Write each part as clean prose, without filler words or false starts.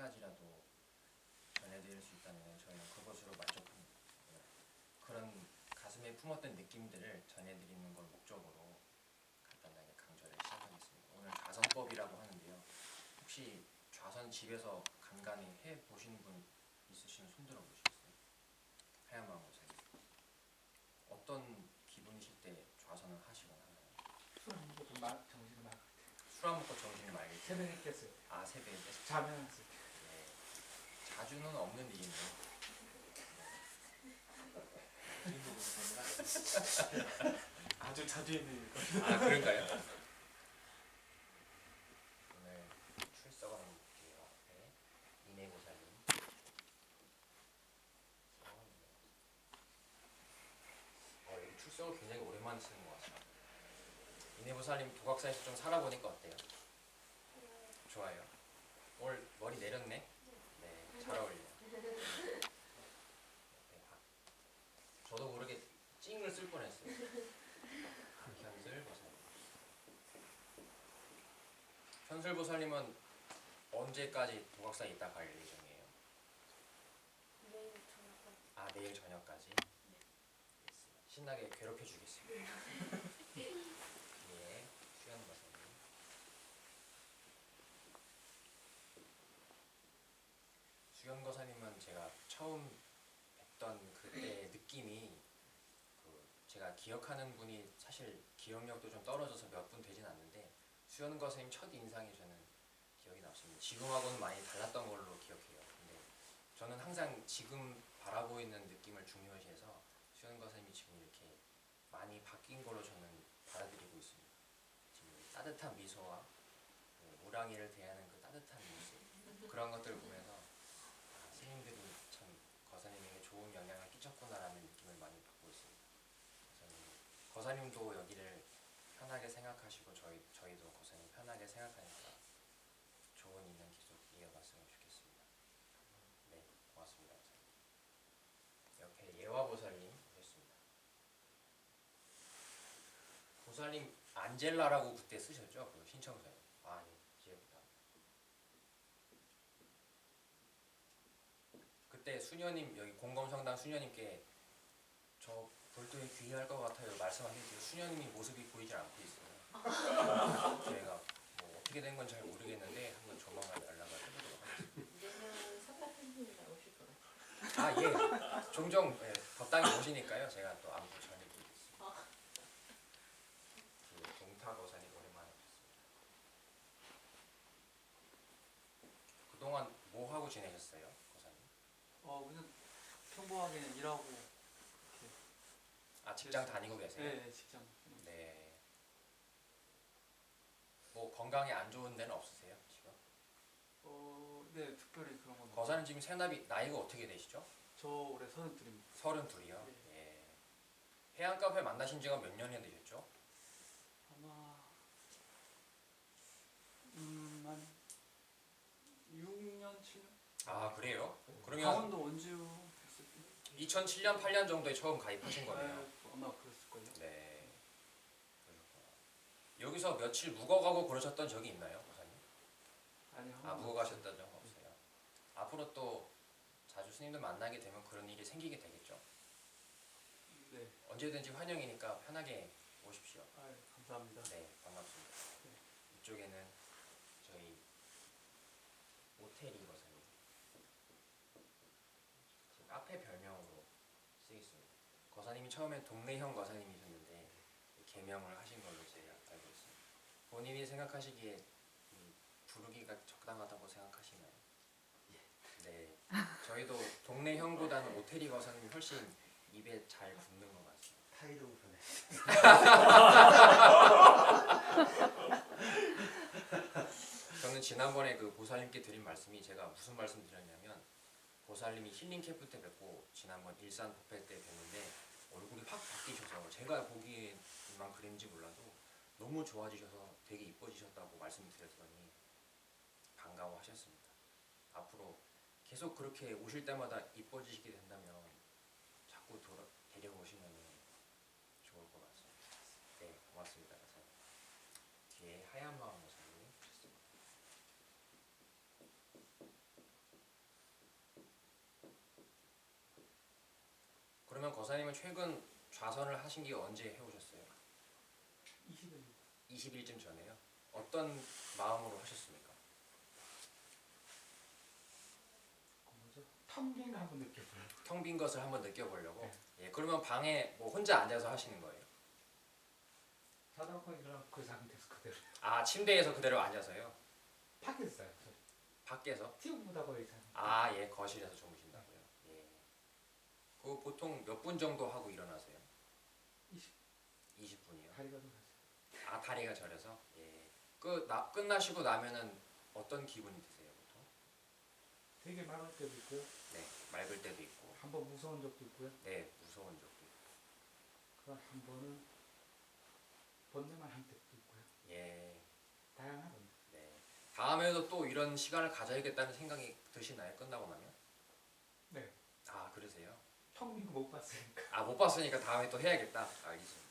가지라도 전해드릴 수 있다면 저희는 그것으로 만족합니다. 그런 가슴에 품었던 느낌들을 전해드리는 걸 목적으로 간단하게 강좌를 시작하겠습니다. 오늘 좌선법이라고 하는데요. 혹시 좌선 집에서 간간히 해보신 분 있으시면 손들어 보시겠어요? 하얀 마음으로 살겠습니다. 어떤 기분이실 때 좌선을 하시거나 하나요? 술 안 먹고 정신이 막 술 안 먹고 정신이 맑을 때? 새벽에 깼어요. 아, 새벽에 깼어요? 자면 네. 자주는 없는 일인데 아주 자주 있는 일. 아, 그런가요? 오늘 출석을 한번 볼게요. 앞에 이내고사님 여기 출석을 굉장히 오랜만에 쓰는 것 같아요. 이내고사님 도각사에서 좀 살아보니까 어때요? 좋아요. 오늘 머리 내렸네? 네, 잘 어울려요. 저도 모르게 찡을 쓸 뻔했어요. 현슬보살님. 현슬보살님은 언제까지 도각사에 있다 갈 예정이에요? 내일 저녁까지. 아, 내일 저녁까지? 네. 신나게 괴롭혀 주겠습니다. 예, 수연보살님. 수연거사님은 제가 처음 뵀던 그때 느낌이 제가 기억하는 분이 사실 기억력도 좀 떨어져서 몇 분 되진 않는데 수연거사님 첫 인상이 저는 기억이 남습니다. 지금하고는 많이 달랐던 걸로 기억해요. 근데 저는 항상 지금 바라보이는 느낌을 중요시해서 수연거사님이 지금 이렇게 많이 바뀐 걸로 저는 받아들이고 있습니다. 지금 따뜻한 미소와 무랑이를 대하는 그 따뜻한 모습, 그런 것들을 보면서 스님들이 참 거사님에게 좋은 영향을 끼쳤구나라는 느낌을 많이 받고 있습니다. 거사님도 여기를 편하게 생각하시고 저희도 거사님 편하게 생각하니까 좋은 인연 계속 이어갔으면 좋겠습니다. 네, 고맙습니다. 옆에 예화보살님 오셨습니다. 보살님 안젤라라고 그때 쓰셨죠? 그 신청서에. 아, 예, 기억나. 그때 수녀님, 여기 공검성당 수녀님께 저 별도에 귀의할 것 같아요 말씀하셨는데 수녀님이 모습이 보이지 않고 있어요. 저희가 뭐 어떻게 된 건 잘 모르겠는데 한번 조만간 연락을 해보도록 하겠습니다. 내년 사파 팬분이랑 오실 것 같아요. 아, 예. 종종 법당에 오시니까요. 제가 또 안부 전해드리겠습니다. 그 동타거사님 오랜만에 오셨습니다. 그동안 뭐 하고 지내셨어요, 거사님? 그냥 평범하게 일하고 이렇게. 아, 직장 다니고 계세요? 네, 직장. 네. 뭐 건강에 안 좋은 데는 없으세요, 지금? 네, 특별히 그런 건. 거사님 지금 생납이 나이가 어떻게 되시죠? 저 올해 32입니다. 32이요? 네. 예. 해안 카페 만나신 지가 몇 년이 되셨죠? 아마 한 6년, 7년? 아, 그래요? 그러면 강원도 원주 했을 때. 2007년, 8년 정도에 처음 가입하신 거네요. 네, 아마 그랬을걸요. 네. 그러셨구나. 여기서 며칠 묵어가고 그러셨던 적이 있나요, 거사님? 아니요. 아, 묵어가셨던 적 없어요. 앞으로 또 자주 스님들 만나게 되면 그런 일이 생기게 되겠죠? 네. 언제든지 환영이니까 편하게 오십시오. 감사합니다. 네, 반갑습니다. 네. 이쪽에는 저희 오태리 거사님. 지금 카페 별명으로 쓰겠습니다. 거사님이 처음에 동네형 거사님이셨는데 개명을 하신 걸로 제가 알고 있습니다. 본인이 생각하시기에 부르기가 적당하다고 생각하시나요? 네. 저희도 동네형보다는 오태리 거사님이 훨씬 입에 잘 붙는 것 같습니다. 타이도 우선해. 저는 지난번에 그 보살님께 드린 말씀이 제가 무슨 말씀 드렸냐면 보살님이 힐링 캠프 때 뵙고 지난번 일산 법회 때 뵀는데 얼굴이 확 바뀌셔서 제가 보기에만 그런지 몰라도 너무 좋아지셔서 되게 이뻐지셨다고 말씀드렸더니 반가워하셨습니다. 앞으로 계속 그렇게 오실 때마다 이뻐지시게 된다면 자꾸 데려오시면 좋을 것 같습니다. 네, 고맙습니다. 뒤에 하얀 마음 모사님 오셨습니다. 그러면 거사님은 최근 좌선을 하신 게 언제 해오셨어요? 20일. 20일쯤 전에요. 어떤 마음으로 하셨습니까? 뭐죠? 텅빈 한번 느껴봐요. 텅 빈 것을 한번 느껴보려고. 네. 예, 그러면 방에 뭐 혼자 앉아서 하시는 거예요? 자다가 일어나면 그 상태에서 그대로. 아, 침대에서 그대로 앉아서요? 밖에서 자요. 밖에서? TV 보다가 이상. 아, 예, 거실에서 주무신다고요. 예. 그 보통 몇 분 정도 하고 일어나세요? 20분이요. 다리가 좀 가죠. 아, 다리가 저려서? 예. 끝나시고 나면은 어떤 기분이 드세요, 보통? 되게 많을 때도 있고요. 네, 맑을 때도 있고, 한번 무서운 적도 있고요. 네, 무서운 적도 있고. 그한 번은 번뇌만 한 때도 있고요. 예, 다양하던데. 네. 다음에도 또 이런 시간을 가져야겠다는 생각이 드시나요? 끝나고 나면? 네. 아, 그러세요? 텅빈 거 못 봤으니까. 아, 못 봤으니까 다음에 또 해야겠다. 알겠습니다.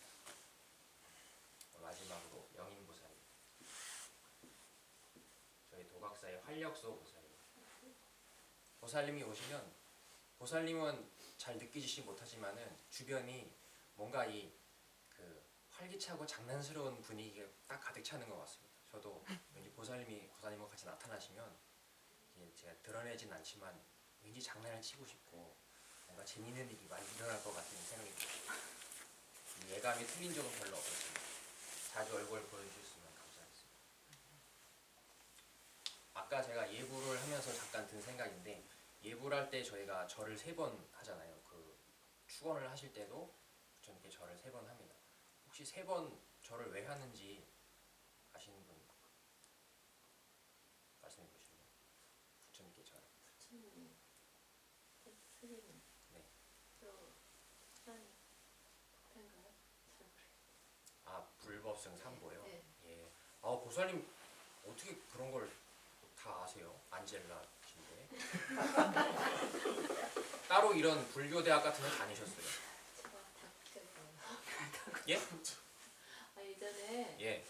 마지막으로 영인보살. 저희 도각사의 활력소 보살. 보살님이 오시면 보살님은 잘 느끼지 못하지만은 주변이 뭔가 이 그 활기차고 장난스러운 분위기가 딱 가득 차는 것 같습니다. 저도 왠지 보살님과 같이 나타나시면 이제 제가 드러내진 않지만 왠지 장난을 치고 싶고 뭔가 재밌는 일이 많이 일어날 것 같은 생각이 듭니다. 이 예감이 틀린 적은 별로 없었습니다. 자주 얼굴 보여주셨으면 감사하겠습니다. 아까 제가 예불을 하면서 잠깐 든 생각인데 예불 할 때 저희가 절을 3번 하잖아요. 그 축원을 하실 때도 부처님께 절을 3번 합니다. 혹시 3번 절을 왜 하는지 아시는 분 말씀해 보실래요? 부처님께 절. 부처님, 스님, 네. 또 한 법회인가요? 잘 모르겠어요. 아, 불법승 3보요? 네. 예. 아, 보살님 어떻게 그런 걸 다 아세요? 안젤라신데. 따로 이런 불교 대학 같은 데 다니셨어요? 제가 닥쳐서 예? 아, 예전에 예.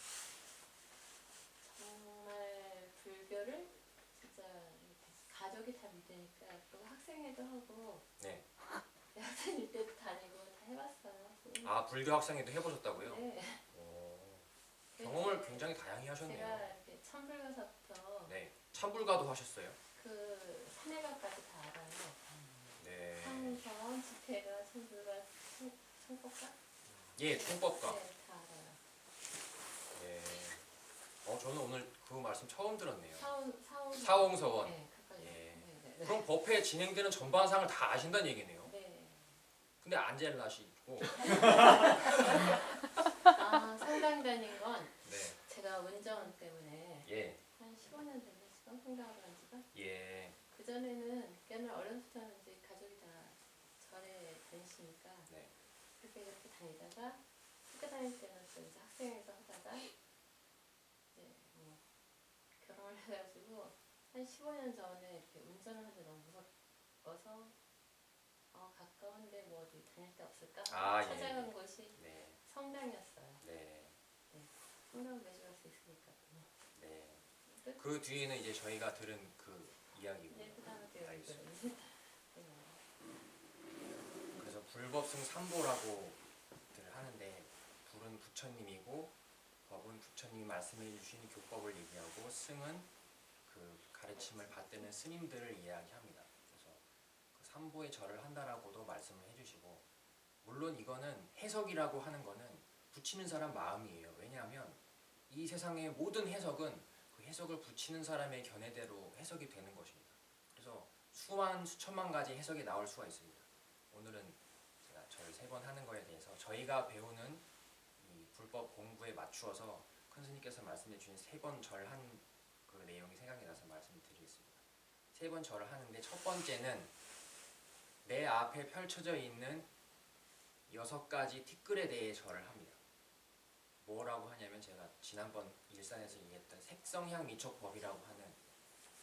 정말 불교를 진짜 이렇게 가족이 다 믿으니까 또 학생회도 하고 네. 대학생일 때도 다니고 다 해봤어요. 아, 불교 학생회도 해보셨다고요? 네. 오, 경험을 굉장히 다양히 제가 하셨네요. 이렇게 천불교사부터 네. 참불가도 하셨어요? 그 산해가까지 다 알아요. 네. 상선, 집회가, 천불가, 청법가? 예, 총법가. 네, 다 알아요. 네. 저는 오늘 그 말씀 처음 들었네요. 사홍서원. 사홍서원. 네, 가까이. 예. 네, 네, 네. 그럼 법회 진행되는 전반상을 다 아신다는 얘기네요. 네. 근데 안젤라시고. 아, 성당 다닌 건 네. 제가 운전 때문에 예. 한 15년 됐나 지금 성당을 간 지가. 예. 그 전에는 꽤나 어려서부터는 이제 가족이 다 절에 다니시니까 네. 그렇게 이렇게 다니다가 학교 다닐 때는 또 이제 학생회에서 하다가 이제 뭐 결혼을 해가지고 한 15년 전에 이렇게 운전을 하는데 너무 무서워서 가까운데 뭐 어디 다닐 데 없을까 아, 예, 찾아간 예. 곳이 네. 성당이었어요. 네. 성당은 매주 갈 수 있으니까. 네. 끝? 그 뒤에는 이제 저희가 들은 그 이야기고. 네, 그 다음에 또 알겠습니다. 여기 그래서 불법승 3보라고들 하는데 불은 부처님이고 법은 부처님이 말씀해 주신 교법을 얘기하고 승은 그 가르침을 받드는 스님들을 이야기합니다. 그래서 그 3보의 절을 한다라고도 말씀을 해주시고 물론 이거는 해석이라고 하는 거는 붙이는 사람 마음이에요. 왜냐하면 이 세상의 모든 해석은 그 해석을 붙이는 사람의 견해대로 해석이 되는 것입니다. 그래서 수천만 가지 해석이 나올 수가 있습니다. 오늘은 제가 절 3번 하는 거에 대해서 저희가 배우는 이 불법 공부에 맞추어서 큰 스님께서 말씀해 주신 3번 절한 그 내용이 생각이 나서 말씀드리겠습니다. 3번 절을 하는데 첫 번째는 내 앞에 펼쳐져 있는 6가지 티끌에 대해 절을 합니다. 뭐라고 하냐면 제가 지난번 일산에서 얘기했던 색성향 미촉법이라고 하는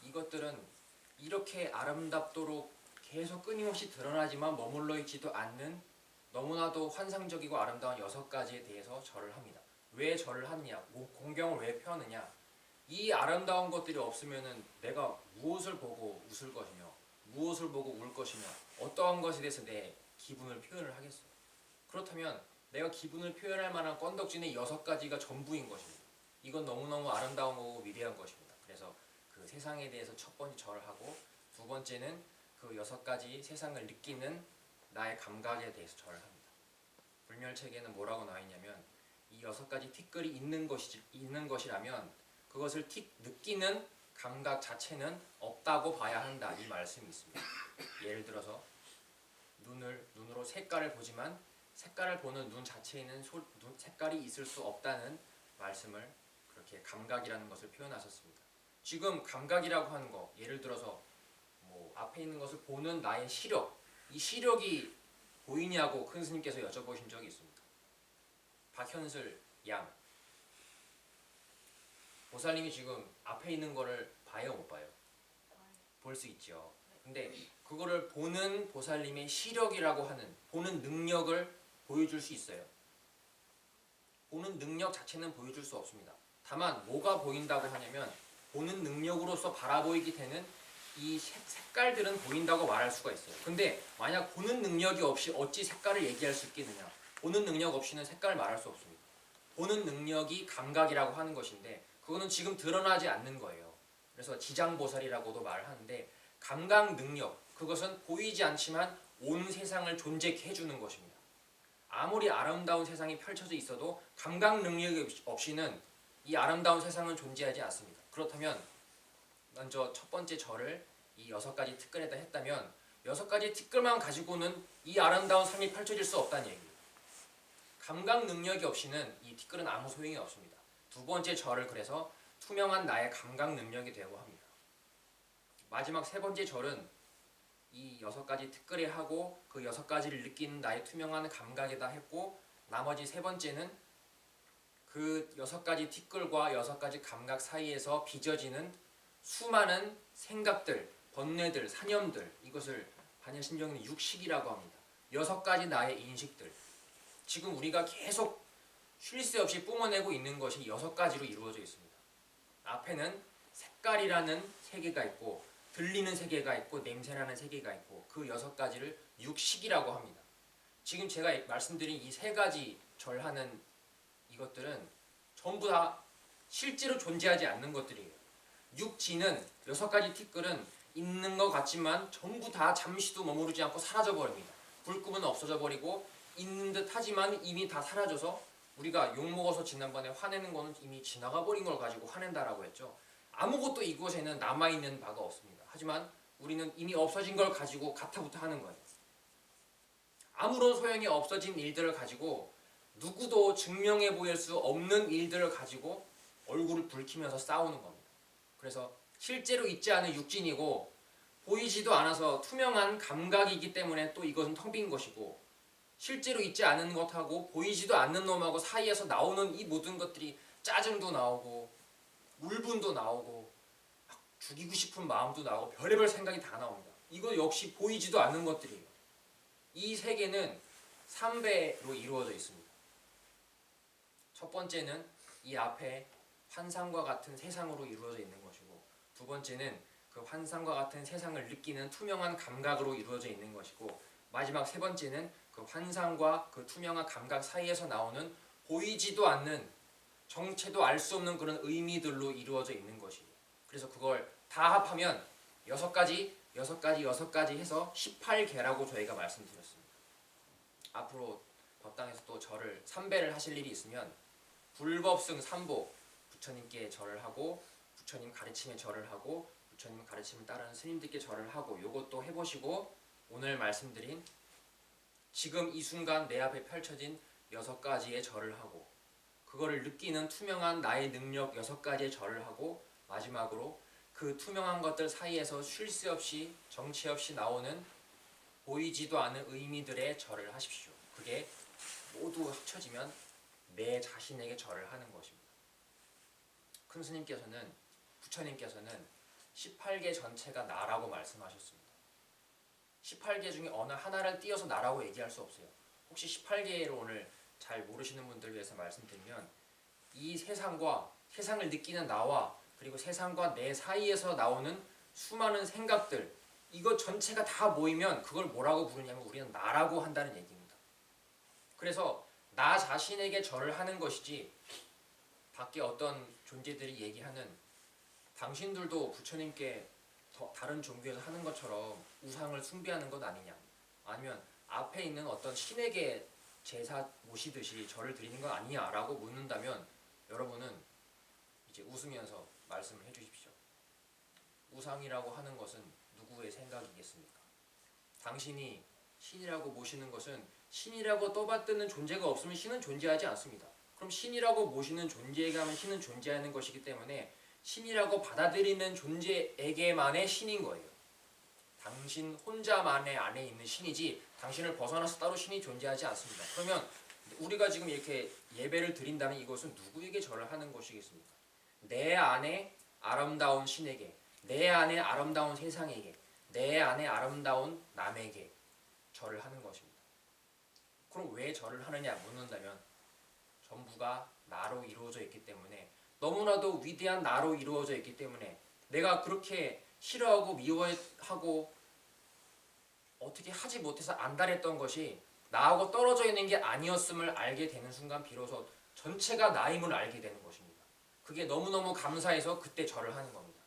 이것들은 이렇게 아름답도록 계속 끊임없이 드러나지만 머물러 있지도 않는 너무나도 환상적이고 아름다운 6가지에 대해서 절을 합니다. 왜 절을 하느냐? 공경을 왜 펴느냐? 이 아름다운 것들이 없으면은 내가 무엇을 보고 웃을 것이며 무엇을 보고 울 것이며 어떠한 것에 대해서 내 기분을 표현을 하겠어요? 그렇다면 내가 기분을 표현할 만한 건덕지는 6가지가 전부인 것입니다. 이건 너무너무 아름다운 거고 위대한 것입니다. 그래서 그 세상에 대해서 첫 번째 절을 하고, 두 번째는 그 6가지 세상을 느끼는 나의 감각에 대해서 절을 합니다. 불멸책에는 뭐라고 나와 있냐면, 이 6가지 티끌이 있는 것이라면 그것을 느끼는 감각 자체는 없다고 봐야 한다, 이 말씀이 있습니다. 예를 들어서 눈으로 색깔을 보지만 색깔을 보는 눈 자체에는 색깔이 있을 수 없다는 말씀을 그렇게 감각이라는 것을 표현하셨습니다. 지금 감각이라고 하는 거, 예를 들어서 뭐 앞에 있는 것을 보는 나의 시력, 이 시력이 보이냐고 큰 스님께서 여쭤보신 적이 있습니다. 박현슬 양, 보살님이 지금 앞에 있는 거를 봐요, 못 봐요? 볼 수 있죠. 근데 그거를 보는 보살님의 시력이라고 하는, 보는 능력을 보여줄 수 있어요? 보는 능력 자체는 보여줄 수 없습니다. 다만 뭐가 보인다고 하냐면, 보는 능력으로서 바라보이게 되는 이 색깔들은 보인다고 말할 수가 있어요. 근데 만약 보는 능력이 없이 어찌 색깔을 얘기할 수 있겠느냐? 보는 능력 없이는 색깔을 말할 수 없습니다. 보는 능력이 감각이라고 하는 것인데, 그거는 지금 드러나지 않는 거예요. 그래서 지장보살이라고도 말을 하는데, 감각 능력, 그것은 보이지 않지만 온 세상을 존재케 해주는 것입니다. 아무리 아름다운 세상이 펼쳐져 있어도 감각 능력이 없이는 이 아름다운 세상은 존재하지 않습니다. 그렇다면 먼저 첫 번째 절을 이 6가지 티끌에다 했다면, 6가지 티끌만 가지고는 이 아름다운 삶이 펼쳐질 수 없다는 얘기예요. 감각 능력이 없이는 이 티끌은 아무 소용이 없습니다. 두 번째 절을 그래서 투명한 나의 감각 능력이 되고 합니다. 마지막 세 번째 절은 이 6가지 티끌에 하고 그 6가지를 느끼는 나의 투명한 감각에다 했고, 나머지 세 번째는 그 6가지 티끌과 6가지 감각 사이에서 빚어지는 수많은 생각들, 번뇌들, 사념들, 이것을 반야심경은 육식이라고 합니다. 6가지 나의 인식들, 지금 우리가 계속 쉴 새 없이 뿜어내고 있는 것이 6가지로 이루어져 있습니다. 앞에는 색깔이라는 세계가 있고, 들리는 세계가 있고, 냄새나는 세계가 있고, 그 6가지를 육식이라고 합니다. 지금 제가 말씀드린 이 3가지 절하는 이것들은 전부 다 실제로 존재하지 않는 것들이에요. 육지는 6가지 티끌은 있는 것 같지만 전부 다 잠시도 머무르지 않고 사라져 버립니다. 불금은 없어져 버리고, 있는 듯 하지만 이미 다 사라져서, 우리가 욕먹어서 지난번에 화내는 거는 이미 지나가 버린 걸 가지고 화낸다라고 했죠. 아무것도 이곳에는 남아있는 바가 없습니다. 하지만 우리는 이미 없어진 걸 가지고 가타부타 하는 거예요. 아무런 소용이 없어진 일들을 가지고, 누구도 증명해 보일 수 없는 일들을 가지고 얼굴을 붉히면서 싸우는 겁니다. 그래서 실제로 있지 않은 육진이고, 보이지도 않아서 투명한 감각이기 때문에 또 이것은 텅 빈 것이고, 실제로 있지 않은 것하고 보이지도 않는 놈하고 사이에서 나오는 이 모든 것들이 짜증도 나오고 울분도 나오고 막 죽이고 싶은 마음도 나오고 별의별 생각이 다 나옵니다. 이거 역시 보이지도 않는 것들이에요. 이 세계는 3배로 이루어져 있습니다. 첫 번째는 이 앞에 환상과 같은 세상으로 이루어져 있는 것이고, 두 번째는 그 환상과 같은 세상을 느끼는 투명한 감각으로 이루어져 있는 것이고, 마지막 세 번째는 그 환상과 그 투명한 감각 사이에서 나오는 보이지도 않는, 정체도 알 수 없는 그런 의미들로 이루어져 있는 것이에요. 그래서 그걸 다 합하면 6가지 해서 18개라고 저희가 말씀드렸습니다. 앞으로 법당에서 또 절을 3배를 하실 일이 있으면 불법승 3보, 부처님께 절을 하고, 부처님 가르침에 절을 하고, 부처님 가르침을 따르는 스님들께 절을 하고, 요것도 해보시고, 오늘 말씀드린 지금 이 순간 내 앞에 펼쳐진 6가지의 절을 하고, 그거를 느끼는 투명한 나의 능력 6가지의 절을 하고, 마지막으로 그 투명한 것들 사이에서 쉴 새 없이 정체 없이 나오는 보이지도 않은 의미들의 절을 하십시오. 그게 모두 합쳐지면 내 자신에게 절을 하는 것입니다. 큰 스님께서는, 부처님께서는 18개 전체가 나라고 말씀하셨습니다. 18개 중에 어느 하나를 띄어서 나라고 얘기할 수 없어요. 혹시 18개를 오늘 잘 모르시는 분들을 위해서 말씀드리면, 이 세상과 세상을 느끼는 나와 그리고 세상과 내 사이에서 나오는 수많은 생각들, 이거 전체가 다 모이면 그걸 뭐라고 부르냐면 우리는 나라고 한다는 얘기입니다. 그래서 나 자신에게 절을 하는 것이지 밖에 어떤 존재들이 얘기하는 당신들도 부처님께 다른 종교에서 하는 것처럼 우상을 숭배하는 것 아니냐, 아니면 앞에 있는 어떤 신에게 제사 모시듯이 절을 드리는 것 아니냐라고 묻는다면 여러분은 이제 웃으면서 말씀을 해주십시오. 우상이라고 하는 것은 누구의 생각이겠습니까? 당신이 신이라고 모시는 것은 신이라고 떠받드는 존재가 없으면 신은 존재하지 않습니다. 그럼 신이라고 모시는 존재에게 하면 신은 존재하는 것이기 때문에 신이라고 받아들이는 존재에게만의 신인 거예요. 당신 혼자만의 안에 있는 신이지 당신을 벗어나서 따로 신이 존재하지 않습니다. 그러면 우리가 지금 이렇게 예배를 드린다면 이것은 누구에게 절을 하는 것이겠습니까? 내 안에 아름다운 신에게, 내 안에 아름다운 세상에게, 내 안에 아름다운 남에게 절을 하는 것입니다. 그럼 왜 절을 하느냐 묻는다면 전부가 나로 이루어져 있기 때문에, 너무나도 위대한 나로 이루어져 있기 때문에 내가 그렇게 싫어하고 미워하고 어떻게 하지 못해서 안달했던 것이 나하고 떨어져 있는 게 아니었음을 알게 되는 순간 비로소 전체가 나임을 알게 되는 것입니다. 그게 너무너무 감사해서 그때 절을 하는 겁니다.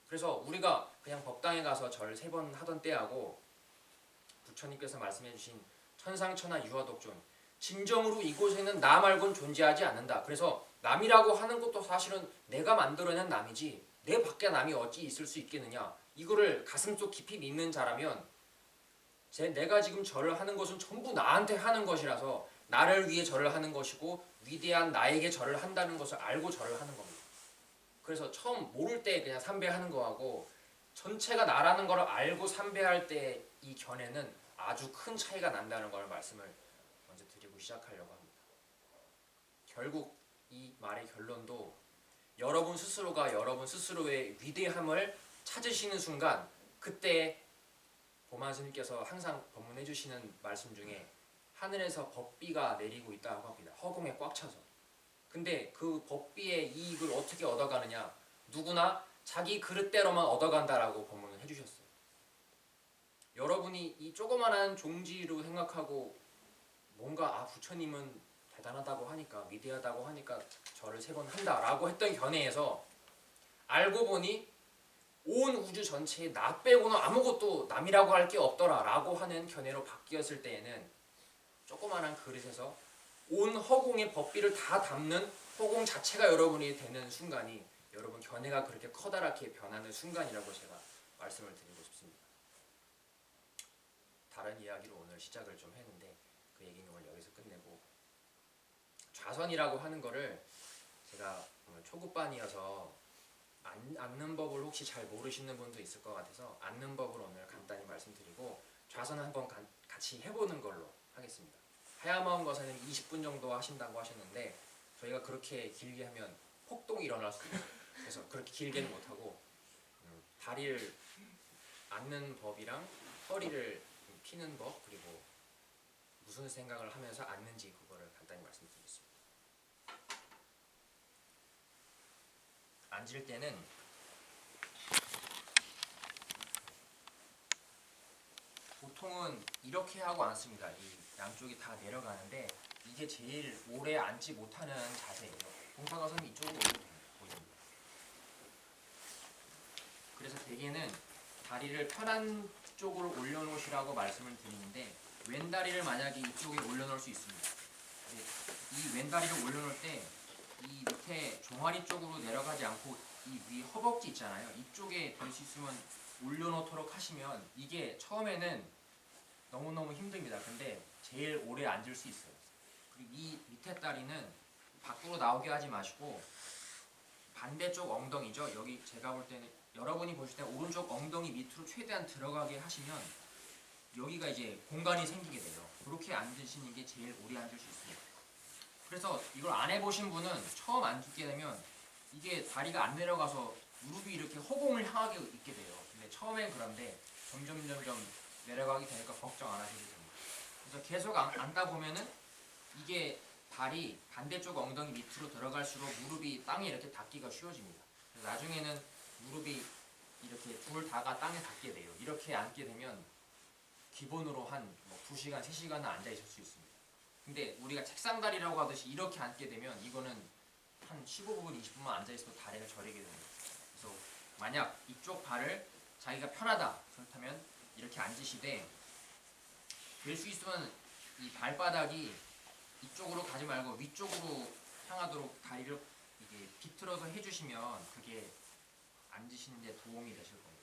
그래서 우리가 그냥 법당에 가서 절 3번 하던 때하고 부처님께서 말씀해 주신 천상천하 유아독존, 진정으로 이곳에는 나 말고는 존재하지 않는다. 그래서 남이라고 하는 것도 사실은 내가 만들어낸 남이지 내 밖에 남이 어찌 있을 수 있겠느냐, 이거를 가슴속 깊이 믿는 자라면 내가 지금 절을 하는 것은 전부 나한테 하는 것이라서 나를 위해 절을 하는 것이고 위대한 나에게 절을 한다는 것을 알고 절을 하는 겁니다. 그래서 처음 모를 때 그냥 삼배하는 거하고 전체가 나라는 걸 알고 삼배할 때 이 견해는 아주 큰 차이가 난다는 걸 말씀을 먼저 드리고 시작하려고 합니다. 결국 이 말의 결론도 여러분 스스로가 여러분 스스로의 위대함을 찾으시는 순간, 그때 보만 스님께서 항상 법문해 주시는 말씀 중에 하늘에서 법비가 내리고 있다고 합니다. 허공에 꽉 차서. 근데 그 법비의 이익을 어떻게 얻어가느냐, 누구나 자기 그릇대로만 얻어간다라고 법문을 해주셨어요. 여러분이 이 조그만한 종지로 생각하고 뭔가 부처님은 대단하다고 하니까, 위대하다고 하니까 절을 3번 한다라고 했던 견해에서 알고 보니 온 우주 전체에 나 빼고는 아무것도 남이라고 할 게 없더라라고 하는 견해로 바뀌었을 때에는 조그만한 그릇에서 온 허공의 법비를 다 담는 허공 자체가 여러분이 되는 순간이 여러분 견해가 그렇게 커다랗게 변하는 순간이라고 제가 말씀을 드리고 싶습니다. 다른 이야기로 오늘 시작을 좀 했는데 그 얘기는 오늘 여기서 끝내고, 좌선이라고 하는 거를 제가 오늘 초급반이어서 앉는 법을 혹시 잘 모르시는 분도 있을 것 같아서 앉는 법을 오늘 간단히 말씀드리고 좌선 한번 같이 해보는 걸로 하겠습니다. 하야마음 거사님 20분 정도 하신다고 하셨는데 저희가 그렇게 길게 하면 폭동이 일어날 수도 있어요. 그래서 그렇게 길게는 못하고 다리를 앉는 법이랑 허리를 피는 법, 그리고 무슨 생각을 하면서 앉는지 그거를 간단히 말씀드리겠습니다. 앉을 때는 보통은 이렇게 하고 앉습니다. 이 양쪽이 다 내려가는데 이게 제일 오래 앉지 못하는 자세예요. 봉사가서는 이쪽으로 올려도 보입니다. 그래서 대개는 다리를 편한 쪽으로 올려놓으시라고 말씀을 드리는데 왼다리를 만약에 이쪽에 올려놓을 수 있습니다. 이 왼다리를 올려놓을 때 이 밑에 종아리 쪽으로 내려가지 않고 이 위 허벅지 있잖아요. 이쪽에 될 수 있으면 올려놓도록 하시면 이게 처음에는 너무너무 힘듭니다. 근데 제일 오래 앉을 수 있어요. 그리고 이 밑에 다리는 밖으로 나오게 하지 마시고 반대쪽 엉덩이죠. 여기 제가 볼 때는 여러분이 보실 때 오른쪽 엉덩이 밑으로 최대한 들어가게 하시면 여기가 이제 공간이 생기게 돼요. 그렇게 앉으시는 게 제일 오래 앉을 수 있습니다. 그래서 이걸 안 해보신 분은 처음 앉게 되면 이게 다리가 안 내려가서 무릎이 이렇게 허공을 향하게 있게 돼요. 근데 처음엔 그런데 점점 내려가게 되니까 걱정 안 하셔도 됩니다. 그래서 계속 앉다 보면은 이게 발이 반대쪽 엉덩이 밑으로 들어갈수록 무릎이 땅에 이렇게 닿기가 쉬워집니다. 그래서 나중에는 무릎이 이렇게 둘 다가 땅에 닿게 돼요. 이렇게 앉게 되면 기본으로 한뭐 2시간, 3시간은 앉아 있을 수 있습니다. 근데 우리가 책상다리라고 하듯이 이렇게 앉게 되면 이거는 한 15분, 20분만 앉아 있어도 다리가 저리게 됩니다. 그래서 만약 이쪽 발을 자기가 편하다 그렇다면 이렇게 앉으시되 될 수 있으면 이 발바닥이 이쪽으로 가지 말고 위쪽으로 향하도록 다리를 이게 비틀어서 해주시면 그게 앉으시는 데 도움이 되실 거예요.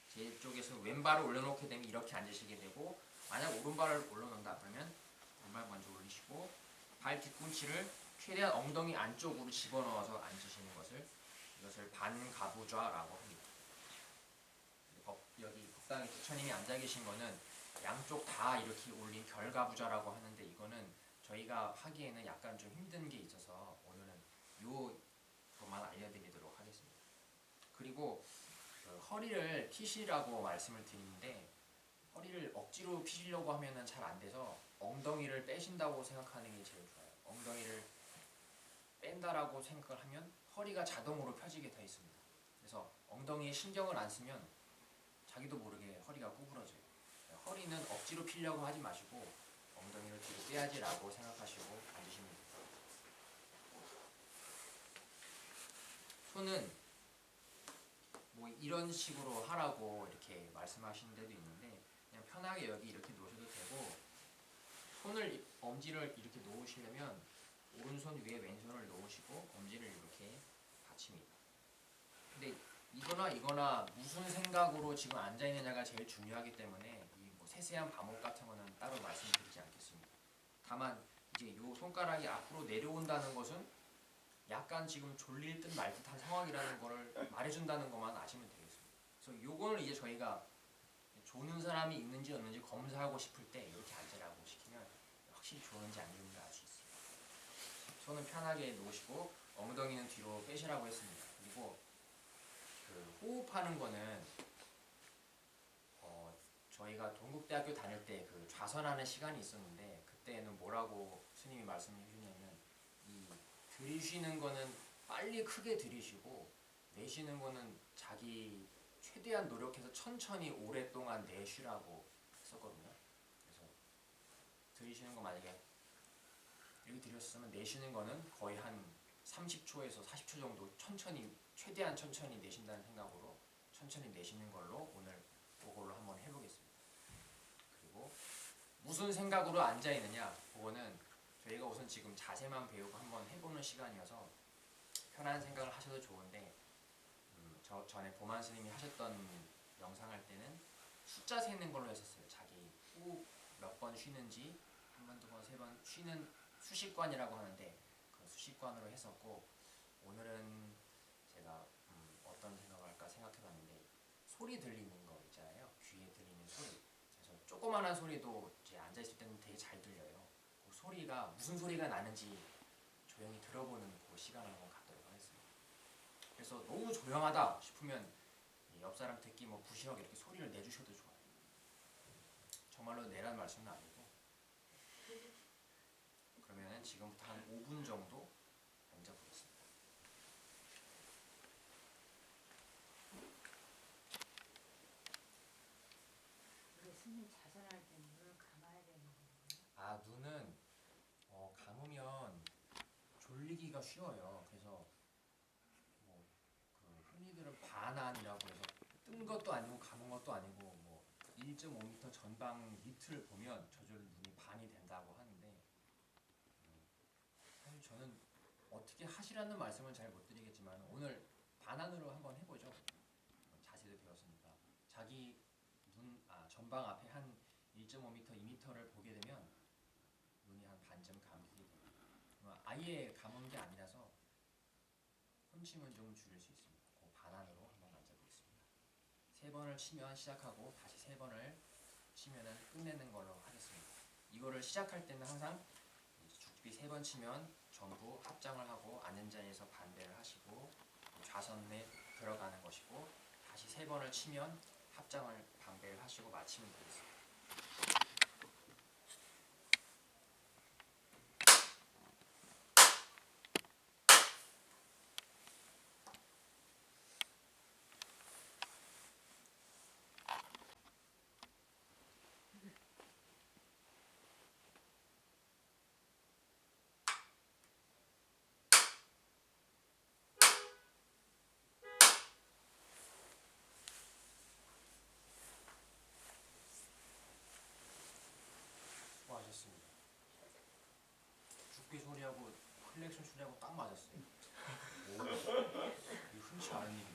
제 쪽에서 왼발을 올려놓게 되면 이렇게 앉으시게 되고, 만약 오른발을 올려놓는다 그러면 오른발 먼저 올리시고 발 뒤꿈치를 최대한 엉덩이 안쪽으로 집어넣어서 앉으시는 것을, 이것을 반가부좌라고 합니다. 여기 법당에 부처님이 앉아 계신 거는 양쪽 다 이렇게 올린 결가부좌라고 하는데, 이거는 저희가 하기에는 약간 좀 힘든 게 있어서 오늘은 요것만 알려드리도록 하겠습니다. 그리고 허리를 피시라고 말씀을 드리는데, 허리를 억지로 피시려고 하면은 잘 안 돼서 엉덩이를 빼신다고 생각하는 게 제일 좋아요. 엉덩이를 뺀다라고 생각을 하면 허리가 자동으로 펴지게 돼 있습니다. 그래서 엉덩이에 신경을 안 쓰면 자기도 모르게 허리가 구부러져요. 허리는 억지로 피려고 하지 마시고 엉덩이를 뒤로 빼야지라고 생각하시고 앉으시면 됩니다. 손은 뭐 이런 식으로 하라고 이렇게 말씀하시는 데도 있는데, 그냥 편하게 여기 이렇게 놓으셔도 되고, 손을 엄지를 이렇게 놓으시려면 오른손 위에 왼손을 놓으시고 엄지를 이렇게 받칩니다. 근데 이거나 무슨 생각으로 지금 앉아 있느냐가 제일 중요하기 때문에 이 뭐 세세한 방법 같은 거는 따로 말씀드리지 않겠습니다. 다만 이제 요 손가락이 앞으로 내려온다는 것은 약간 지금 졸릴 듯 말 듯한 상황이라는 거를 말해준다는 것만 아시면 되겠습니다. 그래서 요거를 이제 저희가 조는 사람이 있는지 없는지 검사하고 싶을 때 이렇게 앉으라고 시키면 확실히 조는지 안 조는지 알 수 있습니다. 손은 편하게 놓으시고 엉덩이는 뒤로 빼시라고 했습니다. 그리고 그 호흡하는 거는 저희가 동국대학교 다닐 때 그 좌선하는 시간이 있었는데, 그때는 뭐라고 스님이 말씀해 주셨냐면, 이 들이쉬는 거는 빨리 크게 들이쉬고 내쉬는 거는 자기 최대한 노력해서 천천히 오랫동안 내쉬라고 했었거든요. 그래서 들이쉬는 거 만약에 여기 들였으면 내쉬는 거는 거의 한 30초에서 40초 정도 천천히, 최대한 천천히 내쉰다는 생각으로 천천히 내쉬는 걸로 오늘 그걸로 한번 해보겠습니다. 그리고 무슨 생각으로 앉아 있느냐, 그거는 저희가 우선 지금 자세만 배우고 한번 해보는 시간이어서 편한 생각을 하셔도 좋은데, 전에 보만 스님이 하셨던 영상 할 때는 숫자 세는 걸로 했었어요. 자기 호흡 몇 번 쉬는지, 한 번, 두 번, 세 번 쉬는 수식관이라고 하는데 그 수식관으로 했었고, 오늘은 제가 어떤 생각을 할까 생각해봤는데, 소리 들리는 거 있잖아요. 귀에 들리는 소리. 그래서 조그만한 소리도 이제 앉아있을 때는 되게 잘 들려요. 그 소리가 무슨 소리가 나는지 조용히 들어보는 그 시간을 한번 갖도록 하겠습니다. 그래서 너무 조용하다 싶으면 옆 사람 듣기 뭐 부시럭 이렇게 소리를 내주셔도 좋아요. 정말로 내란 말씀은 아니고. 그러면 지금부터 한 5분 정도 앉아보겠습니다. 우리 스님 자선할 때 눈을 감아야 되는 거예요? 아, 눈은 감으면 졸리기가 쉬워요. 그래서 뭐 그 흔히들은 반안이라고 해서 뜬 것도 아니고 감은 것도 아니고 뭐 1.5m 전방 밑을 보면 저절로 눈이 반이 된다고 하는데, 사실 저는 어떻게 하시라는 말씀은 잘 못 드리겠지만 오늘 반안으로 한번 해보죠. 자세도 배웠으니까 자기 전방 앞에 한 1.5m, 2m를 보게 되면 눈이 한 반쯤 감기게 됩니다. 아예 감은 게 아니라서 혼침은 좀 줄일 수 있습니다. 그 반안으로 한번 앉아보겠습니다. 3번을 치면 시작하고 다시 3번을 치면은 끝내는 걸로 하겠습니다. 이거를 시작할 때는 항상 죽비 3번 치면 전부 합장을 하고 앉은 자리에서 반대를 하시고 좌선에 들어가는 것이고, 다시 3번을 치면 합장을 반대를 하시고 마치면 되겠습니다. 프로젝션 출연하고 딱 맞았어요. 오, 이거 흔치 않은 일입니다.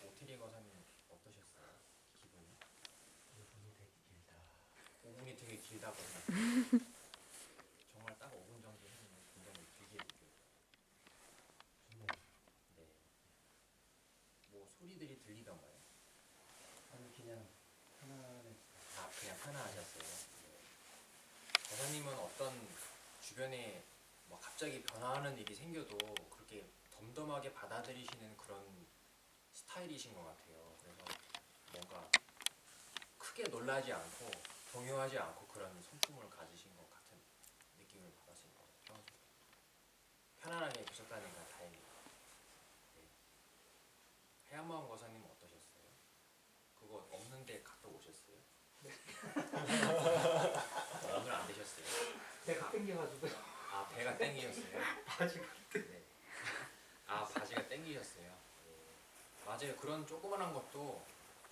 오태리 거사님 어떠셨어요? 기분이? 5분이 되게 길다고 정말 딱 5분 정도 했는데 굉장히 길게 느껴져요. 네. 뭐 소리들이 들리던가요? 아니 그냥 하나는 아 그냥 하나하셨어요. 네. 거사님은 어떤 주변에 뭐 갑자기 변화하는 일이 생겨도 그렇게 덤덤하게 받아들이시는 그런 스타일이신 것 같아요. 그래서 뭔가 크게 놀라지 않고 동요하지 않고 그런 성품을 가지신 것 같은 느낌을 받았습니다. 평소에 편안하게 계셨다는 건 다행이에요. 네. 해안마음 거사님 어떠셨어요? 그거 없는데 갔다 오셨어요? 오늘 안 되셨어요? 배가 땡겨가지고 아 배가 땡기셨어요? 바지가 네. 아 바지가 땡기셨어요. 네. 맞아요. 그런 조그만한 것도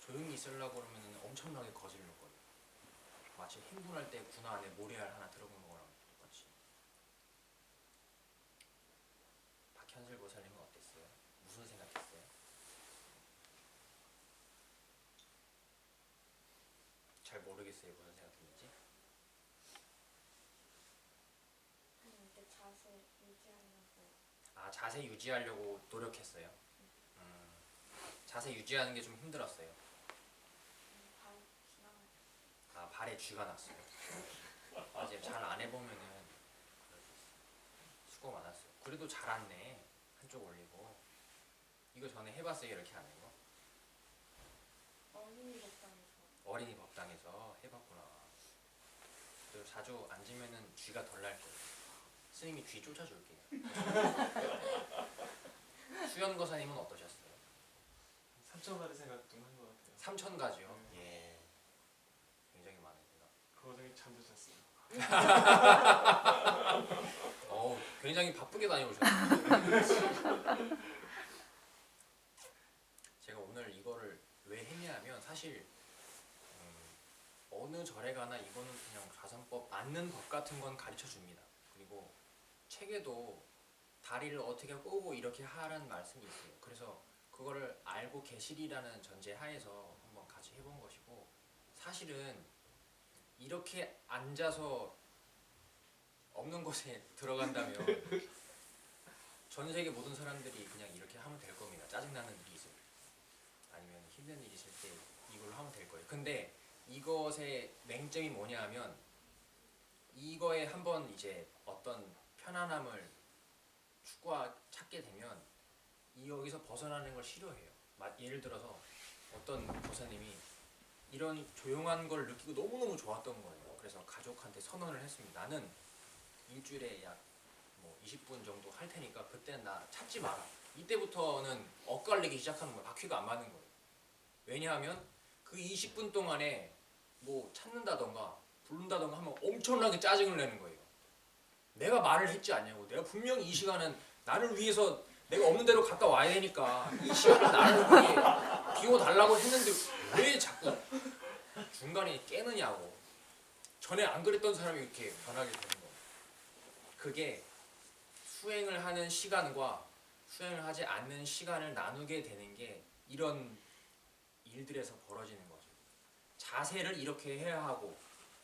조용히 있으려고 그러면 엄청나게 거슬릴 거예요. 마치 흥분할 때 군화 안에 모래알 하나 들어간 거랑 똑같이. 박현슬 보살님은 어땠어요? 무슨 생각했어요? 잘 모르겠어요. 무슨 생각했는지. 이렇게 자세 유지하려고. 아 자세 유지하려고 노력했어요. 자세 유지하는 게 좀 힘들었어요. 발 지나가. 아 발에 쥐가 났어요. 맞아요. 잘 안 해보면은 그럴 수 있어요. 수고 많았어요. 그래도 잘 왔네. 한쪽 올리고. 이거 전에 해봤어요. 이렇게 하는 거. 어린이 법당에서. 어린이 법당에서 해봤구나. 그리고 자주 앉으면은 쥐가 덜 날 거예요. 스님이 쥐 쫓아줄게요. 수연 거사님은 어떠셨어요? 3천 가지 생각 좀 한 것 같아요. 3천 가지요. 예. 굉장히 많은 생각. 그 와중에 잠도 잤어요. 굉장히 바쁘게 다녀오셨어요. 제가 오늘 이거를 왜 했냐면 사실 어느 절에 가나 이거는 그냥 좌선법 맞는 법 같은 건 가르쳐 줍니다. 그리고 책에도 다리를 어떻게 꼬고 이렇게 하라는 말씀이 있어요. 그래서 그거를 알고 계시리라는 전제 하에서 한번 같이 해본 것이고, 사실은 이렇게 앉아서 없는 곳에 들어간다면 전 세계 모든 사람들이 그냥 이렇게 하면 될 겁니다. 짜증나는 일이 있을 때 아니면 힘든 일이 있을 때 이걸로 하면 될 거예요. 근데 이것의 맹점이 뭐냐 하면 이거에 한번 이제 어떤 편안함을 찾게 되면 여기서 벗어나는 걸 싫어해요. 예를 들어서 어떤 보사님이 이런 조용한 걸 느끼고 너무너무 좋았던 거예요. 그래서 가족한테 선언을 했습니다. 나는 일주일에 약 20분 정도 할 테니까 그때는 나 찾지 마라. 이때부터는 엇갈리기 시작하는 거예요. 바퀴가 안 맞는 거예요. 왜냐하면 그 20분 동안에 찾는다던가 부른다던가 하면 엄청나게 짜증을 내는 거예요. 내가 말을 했지 않냐고. 내가 분명히 이 시간은 나를 위해서 내가 없는 대로 갔다 와야 되니까 이 시간을 나를 위해 비워달라고 했는데 왜 자꾸 중간에 깨느냐고. 전에 안 그랬던 사람이 이렇게 변하게 되는 거예요. 그게 수행을 하는 시간과 수행을 하지 않는 시간을 나누게 되는 게 이런 일들에서 벌어지는 거죠. 자세를 이렇게 해야 하고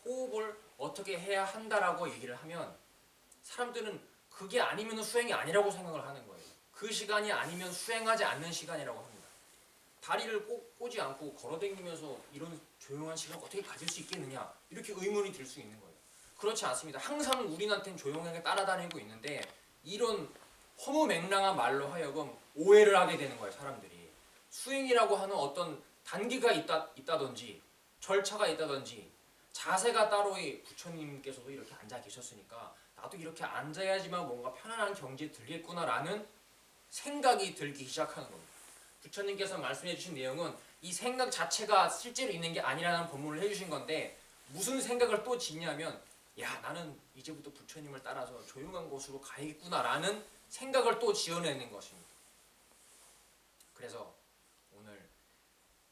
호흡을 어떻게 해야 한다라고 얘기를 하면 사람들은 그게 아니면 수행이 아니라고 생각을 하는 거예요. 그 시간이 아니면 수행하지 않는 시간이라고 합니다. 다리를 꼬지 않고 걸어다니면서 이런 조용한 시간을 어떻게 가질 수 있겠느냐, 이렇게 의문이 들 수 있는 거예요. 그렇지 않습니다. 항상 우리한테는 조용하게 따라다니고 있는데 이런 허무맹랑한 말로 하여금 오해를 하게 되는 거예요. 사람들이 수행이라고 하는 어떤 단계가 있다든지 절차가 있다든지 자세가 따로의 부처님께서도 이렇게 앉아 계셨으니까 나도 이렇게 앉아야지만 뭔가 편안한 경지에 들겠구나라는 생각이 들기 시작하는 겁니다. 부처님께서 말씀해 주신 내용은 이 생각 자체가 실제로 있는 게 아니라는 법문을 해주신 건데, 무슨 생각을 또 짓냐면 야, 나는 이제부터 부처님을 따라서 조용한 곳으로 가야겠구나라는 생각을 또 지어내는 것입니다. 그래서 오늘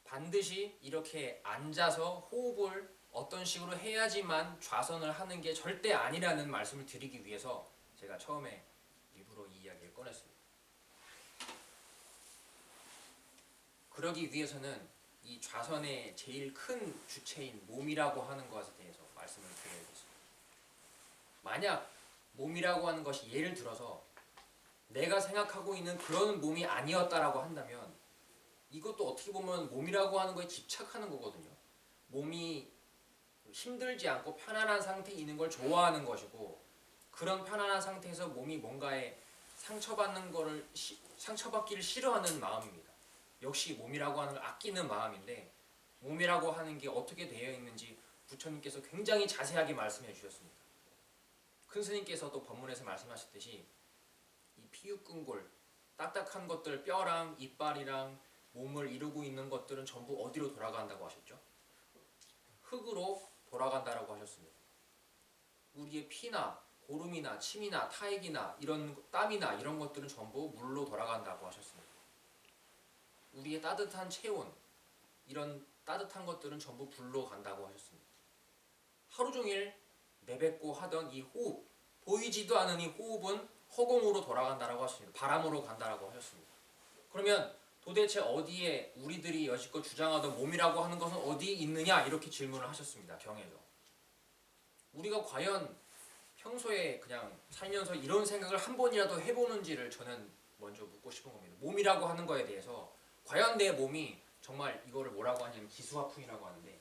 반드시 이렇게 앉아서 호흡을 어떤 식으로 해야지만 좌선을 하는 게 절대 아니라는 말씀을 드리기 위해서 제가 처음에 일부러 이 이야기를 꺼냈습니다. 그러기 위해서는 이 좌선의 제일 큰 주체인 몸이라고 하는 것에 대해서 말씀을 드려야겠습니다. 만약 몸이라고 하는 것이 예를 들어서 내가 생각하고 있는 그런 몸이 아니었다라고 한다면 이것도 어떻게 보면 몸이라고 하는 거에 집착하는 거거든요. 몸이 힘들지 않고 편안한 상태에 있는 걸 좋아하는 것이고 그런 편안한 상태에서 몸이 뭔가에 상처받기를 싫어하는 마음입니다. 역시 몸이라고 하는 걸 아끼는 마음인데 몸이라고 하는 게 어떻게 되어 있는지 부처님께서 굉장히 자세하게 말씀해 주셨습니다. 큰 스님께서도 법문에서 말씀하셨듯이 이 피육근골 딱딱한 것들 뼈랑 이빨이랑 몸을 이루고 있는 것들은 전부 어디로 돌아간다고 하셨죠? 흙으로 돌아간다라고 하셨습니다. 우리의 피나 고름이나 침이나 타액이나 이런 땀이나 이런 것들은 전부 물로 돌아간다고 하셨습니다. 우리의 따뜻한 체온 이런 따뜻한 것들은 전부 불로 간다고 하셨습니다. 하루 종일 내뱉고 하던 이 호흡 보이지도 않은 이 호흡은 허공으로 돌아간다라고 하셨습니다. 바람으로 간다라고 하셨습니다. 그러면 도대체 어디에 우리들이 여지껏 주장하던 몸이라고 하는 것은 어디에 있느냐 이렇게 질문을 하셨습니다. 경에서. 우리가 과연 평소에 그냥 살면서 이런 생각을 한 번이라도 해보는지를 저는 먼저 묻고 싶은 겁니다. 몸이라고 하는 거에 대해서 과연 내 몸이 정말 이거를 뭐라고 하냐면 기수화풍이라고 하는데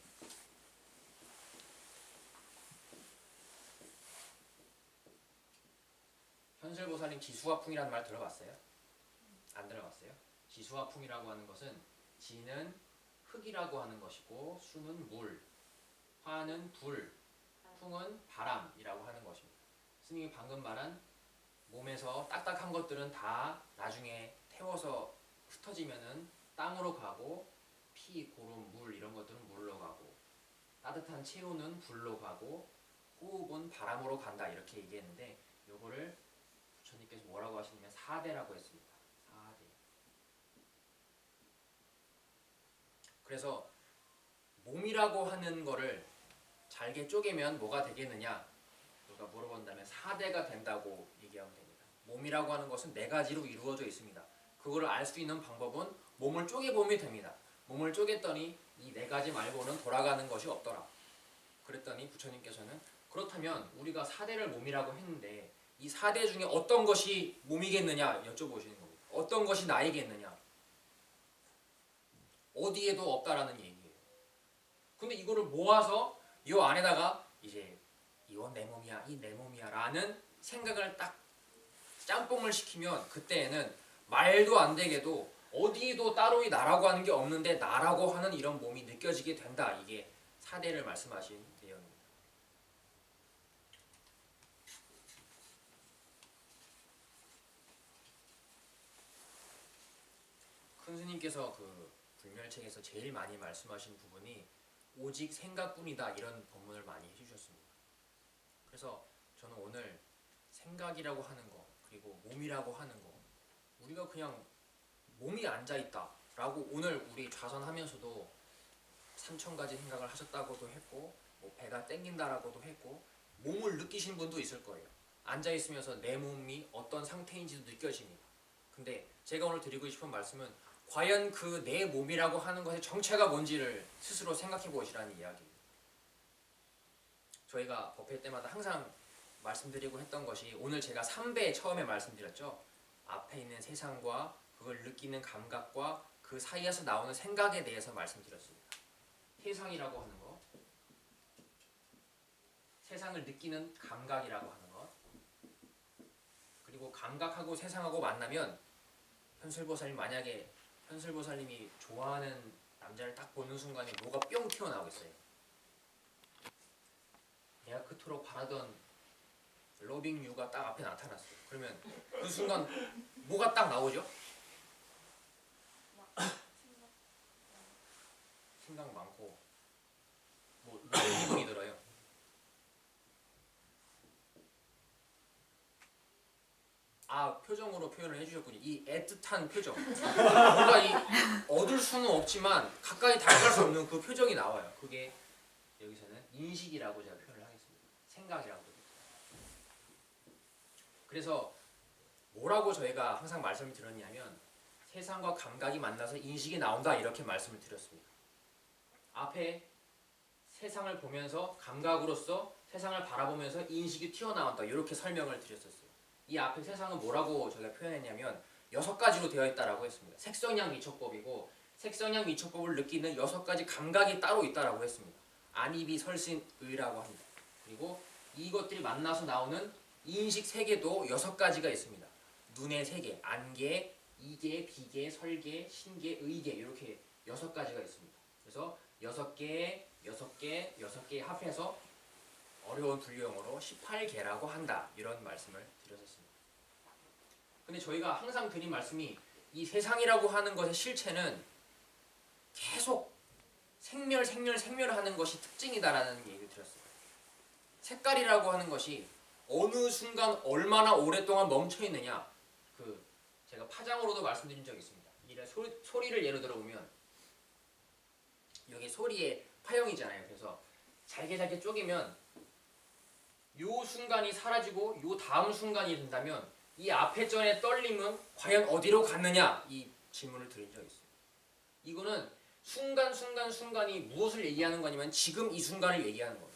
현실보살님 기수화풍이라는 말 들어봤어요? 안 들어봤어요? 기수화풍이라고 하는 것은 지는 흙이라고 하는 것이고 수는 물, 화는 불, 풍은 바람이라고 하는 것입니다. 스님이 방금 말한 몸에서 딱딱한 것들은 다 나중에 태워서 흩어지면은 땅으로 가고 피, 고름, 물 이런 것들은 물로 가고 따뜻한 체온은 불로 가고 호흡은 바람으로 간다 이렇게 얘기했는데 요거를 부처님께서 뭐라고 하시냐면 사대라고 했습니다. 사대. 그래서 몸이라고 하는 거를 잘게 쪼개면 뭐가 되겠느냐 누가 물어본다면 사대가 된다고 얘기하면 됩니다. 몸이라고 하는 것은 네 가지로 이루어져 있습니다. 그거를 알 수 있는 방법은 몸을 쪼개보면 됩니다. 몸을 쪼갰더니 이 네 가지 말고는 돌아가는 것이 없더라. 그랬더니 부처님께서는 그렇다면 우리가 사대를 몸이라고 했는데 이 사대 중에 어떤 것이 몸이겠느냐 여쭤보시는 겁니다. 어떤 것이 나이겠느냐. 어디에도 없다라는 얘기예요. 근데 이거를 모아서 이 안에다가 이제 이건 내 몸이야, 이 내 몸이야 라는 생각을 딱 짬뽕을 시키면 그때에는 말도 안 되게도 어디에도 따로 이 나라고 하는 게 없는데 나라고 하는 이런 몸이 느껴지게 된다. 이게 사대를 말씀하신 내용입니다. 큰 스님께서 그 불멸책에서 제일 많이 말씀하신 부분이 오직 생각뿐이다 이런 법문을 많이 해주셨습니다. 그래서 저는 오늘 생각이라고 하는 거 그리고 몸이라고 하는 거 우리가 그냥 몸이 앉아있다 라고 오늘 우리 좌선하면서도 3000가지 생각을 하셨다고도 했고 뭐 배가 땡긴다라고도 했고 몸을 느끼신 분도 있을 거예요. 앉아있으면서 내 몸이 어떤 상태인지도 느껴집니다. 근데 제가 오늘 드리고 싶은 말씀은 과연 그 내 몸이라고 하는 것의 정체가 뭔지를 스스로 생각해 보시라는 이야기입니다. 저희가 법회 때마다 항상 말씀드리고 했던 것이 오늘 제가 3배 처음에 말씀드렸죠. 앞에 있는 세상과 그걸 느끼는 감각과 그 사이에서 나오는 생각에 대해서 말씀드렸습니다. 세상이라고 하는 것, 세상을 느끼는 감각이라고 하는 것, 그리고 감각하고 세상하고 만나면 현슬보살님 만약에 현슬보살님이 좋아하는 남자를 딱 보는 순간에 뭐가 뿅 튀어나오겠어요. 내가 그토록 바라던 러빙 유가 딱 앞에 나타났어요. 그러면 그 순간 뭐가 딱 나오죠? 생각 많고 뭐 기분이 들어요. 표정으로 표현을 해주셨군요. 이 애틋한 표정. 뭔가 이 얻을 수는 없지만 가까이 다가갈 수 없는 그 표정이 나와요. 그게 여기서는 인식이라고 제가 표현을 하겠습니다. 생각이라고. 그래서 뭐라고 저희가 항상 말씀을 드렸냐면 세상과 감각이 만나서 인식이 나온다 이렇게 말씀을 드렸습니다. 앞에 세상을 보면서 감각으로서 세상을 바라보면서 인식이 튀어나온다 이렇게 설명을 드렸었어요. 이 앞에 세상은 뭐라고 저희가 표현했냐면 6가지로 되어 있다라고 했습니다. 색성향 미촉법이고 색성향 미촉법을 느끼는 6가지 감각이 따로 있다라고 했습니다. 안입이 설신의라고 합니다. 그리고 이것들이 만나서 나오는 인식 세계도 6가지가 있습니다. 눈의 세계, 안계, 이계, 비계, 설계, 신계, 의계 이렇게 6가지가 있습니다. 그래서 6개 합해서 어려운 분류형으로 18개라고 한다 이런 말씀을 드렸었습니다. 근데 저희가 항상 드린 말씀이 이 세상이라고 하는 것의 실체는 계속 생멸하는 것이 특징이다라는 얘기를 드렸어요. 색깔이라고 하는 것이 어느 순간 얼마나 오랫동안 멈춰 있느냐, 제가 파장으로도 말씀드린 적이 있습니다. 소리를 예로 들어보면 여기 소리의 파형이잖아요. 그래서 잘게 쪼개면 요 순간이 사라지고 요 다음 순간이 된다면 이 앞에 전의 떨림은 과연 어디로 갔느냐 이 질문을 드린 적이 있어요. 이거는 순간이 무엇을 얘기하는 거냐면 지금 이 순간을 얘기하는 거예요.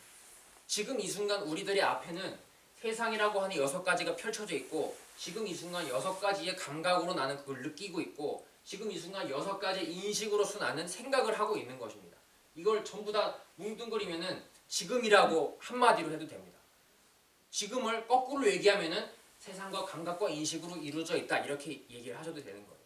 지금 이 순간 우리들의 앞에는 세상이라고 하는 6가지가 펼쳐져 있고 지금 이 순간 6가지의 감각으로 나는 그걸 느끼고 있고 지금 이 순간 6가지의 인식으로서 나는 생각을 하고 있는 것입니다. 이걸 전부 다 뭉뚱그리면은 지금이라고 한마디로 해도 됩니다. 지금을 거꾸로 얘기하면은 세상과 감각과 인식으로 이루어져 있다 이렇게 얘기를 하셔도 되는 거예요.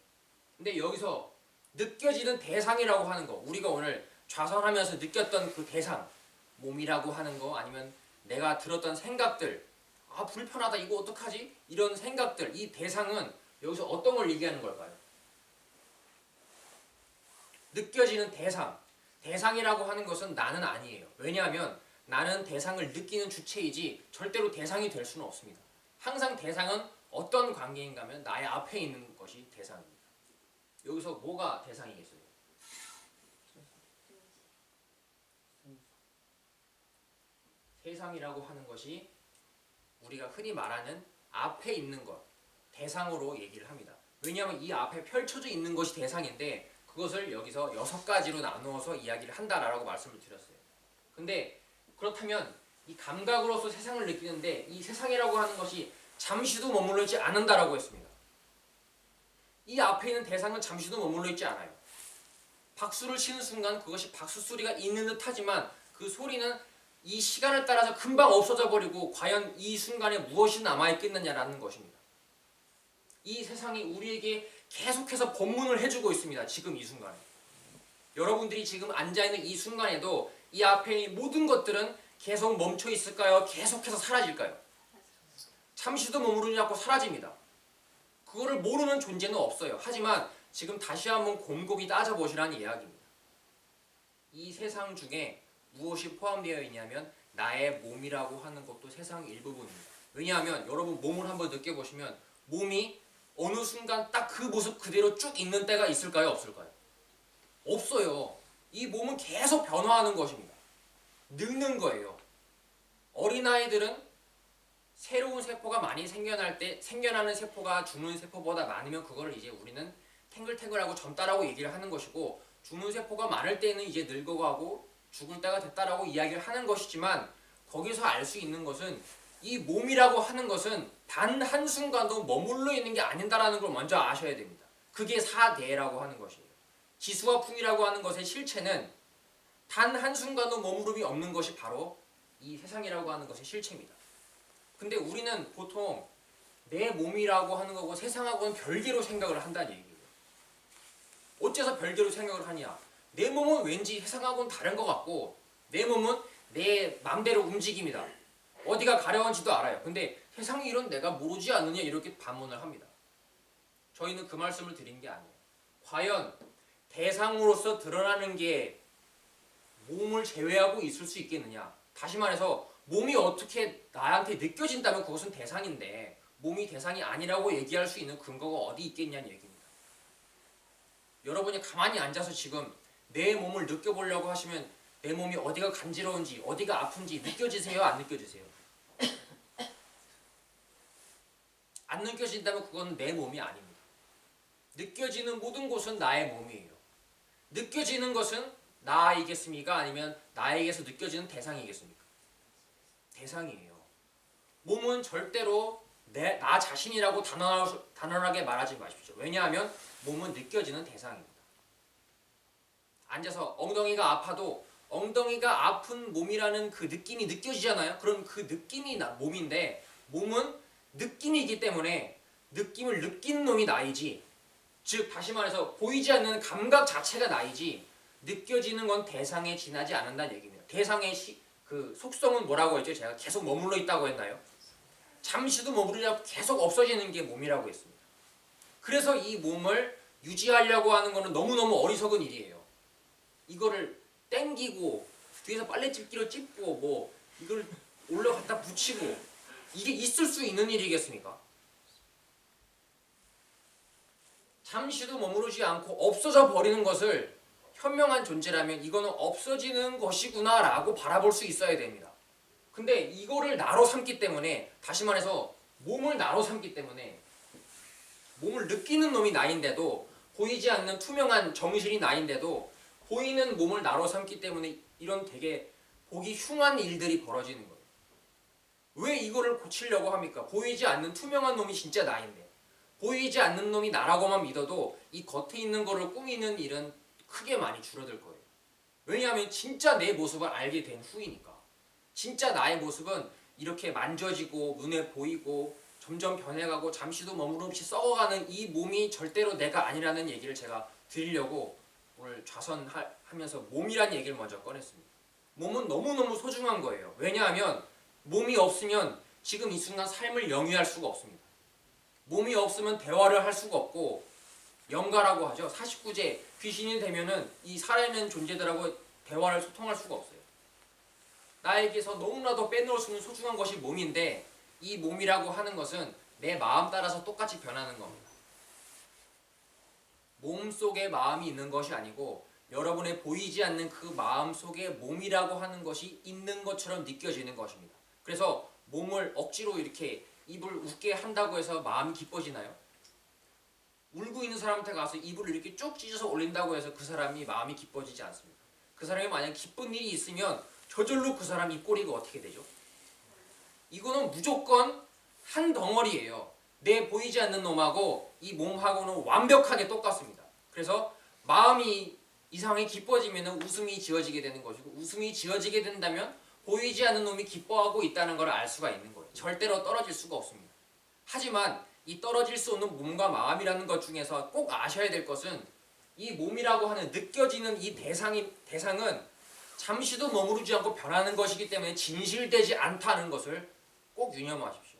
근데 여기서 느껴지는 대상이라고 하는 거, 우리가 오늘 좌선하면서 느꼈던 그 대상, 몸이라고 하는 거 아니면 내가 들었던 생각들, 불편하다 이거 어떡하지? 이런 생각들, 이 대상은 여기서 어떤 걸 얘기하는 걸까요? 느껴지는 대상이라고 하는 것은 나는 아니에요. 왜냐하면 나는 대상을 느끼는 주체이지 절대로 대상이 될 수는 없습니다. 항상 대상은 어떤 관계인가 하면 나의 앞에 있는 것이 대상입니다. 여기서 뭐가 대상이겠어요? 세상이라고 하는 것이 우리가 흔히 말하는 앞에 있는 것, 대상으로 얘기를 합니다. 왜냐하면 이 앞에 펼쳐져 있는 것이 대상인데 그것을 여기서 6가지로 나누어서 이야기를 한다라고 말씀을 드렸어요. 근데 그렇다면 이 감각으로서 세상을 느끼는데 이 세상이라고 하는 것이 잠시도 머물러 있지 않는다라고 했습니다. 이 앞에 있는 대상은 잠시도 머물러 있지 않아요. 박수를 치는 순간 그것이 박수 소리가 있는 듯 하지만 그 소리는 이 시간을 따라서 금방 없어져 버리고 과연 이 순간에 무엇이 남아있겠느냐라는 것입니다. 이 세상이 우리에게 계속해서 법문을 해주고 있습니다. 지금 이 순간에. 여러분들이 지금 앉아있는 이 순간에도 이 앞에 있는 모든 것들은 계속 멈춰 있을까요? 계속해서 사라질까요? 잠시도 머무르지 않고 사라집니다. 그거를 모르는 존재는 없어요. 하지만 지금 다시 한번 곰곰이 따져보시라는 이야기입니다. 이 세상 중에 무엇이 포함되어 있냐면 나의 몸이라고 하는 것도 세상 일부분입니다. 왜냐하면 여러분 몸을 한번 느껴보시면 몸이 어느 순간 딱 그 모습 그대로 쭉 있는 때가 있을까요? 없을까요? 없어요. 이 몸은 계속 변화하는 것입니다. 늙는 거예요. 어린아이들은 새로운 세포가 많이 생겨날 때 생겨나는 세포가 죽는 세포보다 많으면 그걸 이제 우리는 탱글탱글하고 젊다라고 얘기를 하는 것이고 죽는 세포가 많을 때는 이제 늙어가고 죽을 때가 됐다라고 이야기를 하는 것이지만 거기서 알 수 있는 것은 이 몸이라고 하는 것은 단 한순간도 머물러 있는 게 아닌다라는 걸 먼저 아셔야 됩니다. 그게 사대라고 하는 것이에요. 지수와 풍이라고 하는 것의 실체는 단 한순간도 머무름이 없는 것이 바로 이 세상이라고 하는 것의 실체입니다. 근데 우리는 보통 내 몸이라고 하는 거고 세상하고는 별개로 생각을 한다는 얘기예요. 어째서 별개로 생각을 하냐? 내 몸은 왠지 세상하고는 다른 것 같고 내 몸은 내 맘대로 움직입니다. 어디가 가려운지도 알아요. 근데 세상의 일은 내가 모르지 않느냐 이렇게 반문을 합니다. 저희는 그 말씀을 드린 게 아니에요. 과연 대상으로서 드러나는 게 몸을 제외하고 있을 수 있겠느냐? 다시 말해서 몸이 어떻게 나한테 느껴진다면 그것은 대상인데 몸이 대상이 아니라고 얘기할 수 있는 근거가 어디 있겠냐는 얘기입니다. 여러분이 가만히 앉아서 지금 내 몸을 느껴보려고 하시면 내 몸이 어디가 간지러운지 어디가 아픈지 느껴지세요? 안 느껴지세요? 안 느껴진다면 그건 내 몸이 아닙니다. 느껴지는 모든 곳은 나의 몸이에요. 느껴지는 것은 나이겠습니까? 아니면 나에게서 느껴지는 대상이겠습니까? 대상이에요. 몸은 절대로 나 자신이라고 단언하게 말하지 마십시오. 왜냐하면 몸은 느껴지는 대상입니다. 앉아서 엉덩이가 아파도 엉덩이가 아픈 몸이라는 그 느낌이 느껴지잖아요. 그럼 그 느낌이 몸인데 몸은 느낌이기 때문에 느낌을 느끼는 놈이 나이지, 즉 다시 말해서 보이지 않는 감각 자체가 나이지 느껴지는 건 대상에 지나지 않는다는 얘기입니다. 대상의 그 속성은 뭐라고 했죠? 제가 계속 머물러 있다고 했나요? 잠시도 머무르지 않고 계속 없어지는 게 몸이라고 했습니다. 그래서 이 몸을 유지하려고 하는 것은 너무너무 어리석은 일이에요. 이거를 땡기고 뒤에서 빨래집기로 찝고 뭐 이걸 올라갔다 붙이고 이게 있을 수 있는 일이겠습니까? 잠시도 머무르지 않고 없어져 버리는 것을 현명한 존재라면 이거는 없어지는 것이구나 라고 바라볼 수 있어야 됩니다. 근데 이거를 나로 삼기 때문에, 다시 말해서 몸을 나로 삼기 때문에 몸을 느끼는 놈이 나인데도 보이지 않는 투명한 정신이 나인데도 보이는 몸을 나로 삼기 때문에 이런 되게 보기 흉한 일들이 벌어지는 거예요. 왜 이거를 고치려고 합니까? 보이지 않는 투명한 놈이 진짜 나인데 보이지 않는 놈이 나라고만 믿어도 이 겉에 있는 거를 꾸미는 일은 크게 많이 줄어들 거예요. 왜냐하면 진짜 내 모습을 알게 된 후이니까. 진짜 나의 모습은 이렇게 만져지고 눈에 보이고 점점 변해가고 잠시도 머무름없이 썩어가는 이 몸이 절대로 내가 아니라는 얘기를 제가 드리려고 오늘 좌선하면서 몸이라는 얘기를 먼저 꺼냈습니다. 몸은 너무너무 소중한 거예요. 왜냐하면 몸이 없으면 지금 이 순간 삶을 영위할 수가 없습니다. 몸이 없으면 대화를 할 수가 없고 영가라고 하죠. 49제 귀신이 되면은 이 살아있는 존재들하고 대화를 소통할 수가 없어요. 나에게서 너무나도 빼놓을 수 있는 소중한 것이 몸인데 이 몸이라고 하는 것은 내 마음 따라서 똑같이 변하는 겁니다. 몸 속에 마음이 있는 것이 아니고 여러분의 보이지 않는 그 마음 속에 몸이라고 하는 것이 있는 것처럼 느껴지는 것입니다. 그래서 몸을 억지로 이렇게 입을 웃게 한다고 해서 마음이 기뻐지나요? 울고 있는 사람한테 가서 입을 이렇게 쭉 찢어서 올린다고 해서 그 사람이 마음이 기뻐지지 않습니다. 그 사람이 만약 기쁜 일이 있으면 저절로 그 사람 입꼬리가 어떻게 되죠? 이거는 무조건 한 덩어리예요. 내 보이지 않는 놈하고 이 몸하고는 완벽하게 똑같습니다. 그래서 마음이 이상하게 기뻐지면 웃음이 지어지게 되는 것이고 웃음이 지어지게 된다면 보이지 않는 놈이 기뻐하고 있다는 걸 알 수가 있는 거예요. 절대로 떨어질 수가 없습니다. 하지만 이 떨어질 수 없는 몸과 마음이라는 것 중에서 꼭 아셔야 될 것은 이 몸이라고 하는 느껴지는 이 대상은 잠시도 머무르지 않고 변하는 것이기 때문에 진실되지 않다는 것을 꼭 유념하십시오.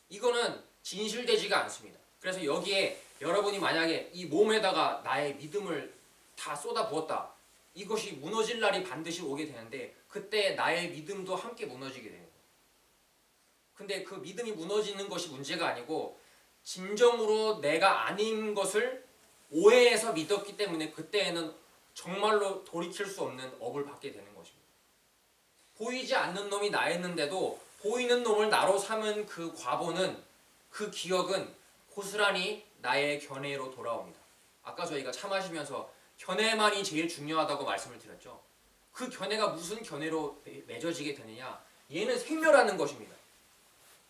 이거는 진실되지가 않습니다. 그래서 여기에 여러분이 만약에 이 몸에다가 나의 믿음을 다 쏟아부었다. 이것이 무너질 날이 반드시 오게 되는데 그때 나의 믿음도 함께 무너지게 되는 거예요. 근데 그 믿음이 무너지는 것이 문제가 아니고 진정으로 내가 아닌 것을 오해해서 믿었기 때문에 그때에는 정말로 돌이킬 수 없는 업을 받게 되는 것입니다. 보이지 않는 놈이 나였는데도 보이는 놈을 나로 삼은 그 과보는, 그 기억은 고스란히 나의 견해로 돌아옵니다. 아까 저희가 차 마시면서 견해만이 제일 중요하다고 말씀을 드렸죠. 그 견해가 무슨 견해로 맺어지게 되느냐? 얘는 생멸하는 것입니다.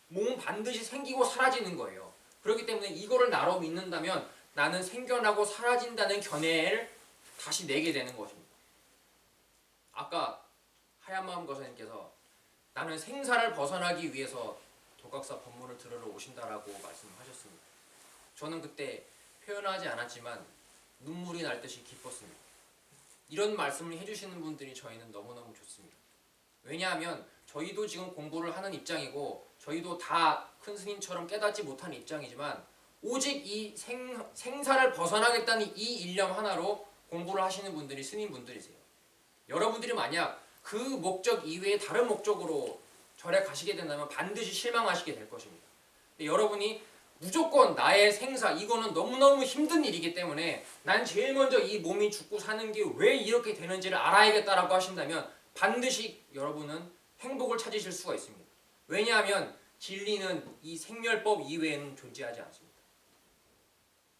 몸은 반드시 생기고 사라지는 거예요. 그렇기 때문에 이거를 나로 믿는다면 나는 생겨나고 사라진다는 견해를 다시 내게 되는 것입니다. 아까 하얀마음 거사님께서 나는 생사를 벗어나기 위해서 독각사 법문을 들으러 오신다라고 말씀하셨습니다. 저는 그때 표현하지 않았지만 눈물이 날 듯이 기뻤습니다. 이런 말씀을 해주시는 분들이 저희는 너무너무 좋습니다. 왜냐하면 저희도 지금 공부를 하는 입장이고 저희도 다 큰 스님처럼 깨닫지 못한 입장이지만 오직 이 생사를 벗어나겠다는 이 일념 하나로 공부를 하시는 분들이 스님분들이세요. 여러분들이 만약 그 목적 이외에 다른 목적으로 절에 가시게 된다면 반드시 실망하시게 될 것입니다. 근데 여러분이 무조건 나의 생사 이거는 너무너무 힘든 일이기 때문에 난 제일 먼저 이 몸이 죽고 사는 게 왜 이렇게 되는지를 알아야겠다라고 하신다면 반드시 여러분은 행복을 찾으실 수가 있습니다. 왜냐하면 진리는 이 생멸법 이외에는 존재하지 않습니다.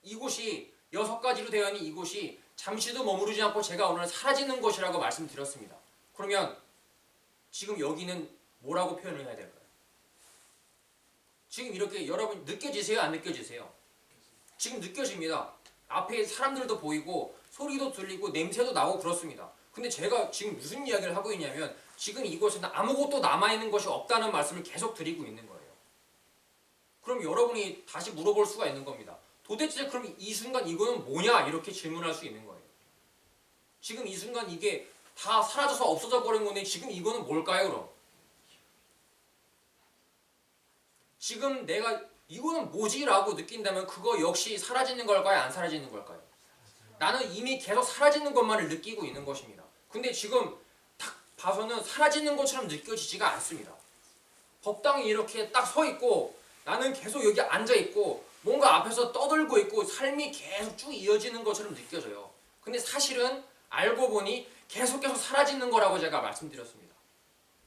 이곳이 6가지로 되어 있는 이곳이 잠시도 머무르지 않고 제가 오늘 사라지는 것이라고 말씀드렸습니다. 그러면 지금 여기는 뭐라고 표현을 해야 될까요? 지금 이렇게 여러분 느껴지세요? 안 느껴지세요? 지금 느껴집니다. 앞에 사람들도 보이고 소리도 들리고 냄새도 나고 그렇습니다. 근데 제가 지금 무슨 이야기를 하고 있냐면 지금 이곳에는 아무것도 남아있는 것이 없다는 말씀을 계속 드리고 있는 거예요. 그럼 여러분이 다시 물어볼 수가 있는 겁니다. 도대체 그럼 이 순간 이거는 뭐냐? 이렇게 질문할 수 있는 거예요. 지금 이 순간 이게 다 사라져서 없어져 버린 건데 지금 이거는 뭘까요? 그럼 지금 내가 이거는 뭐지? 라고 느낀다면 그거 역시 사라지는 걸까요? 안 사라지는 걸까요? 나는 이미 계속 사라지는 것만을 느끼고 있는 것입니다. 근데 지금 딱 봐서는 사라지는 것처럼 느껴지지가 않습니다. 법당에 이렇게 딱 서 있고 나는 계속 여기 앉아 있고 뭔가 앞에서 떠들고 있고 삶이 계속 쭉 이어지는 것처럼 느껴져요. 근데 사실은 알고 보니 계속 사라지는 거라고 제가 말씀드렸습니다.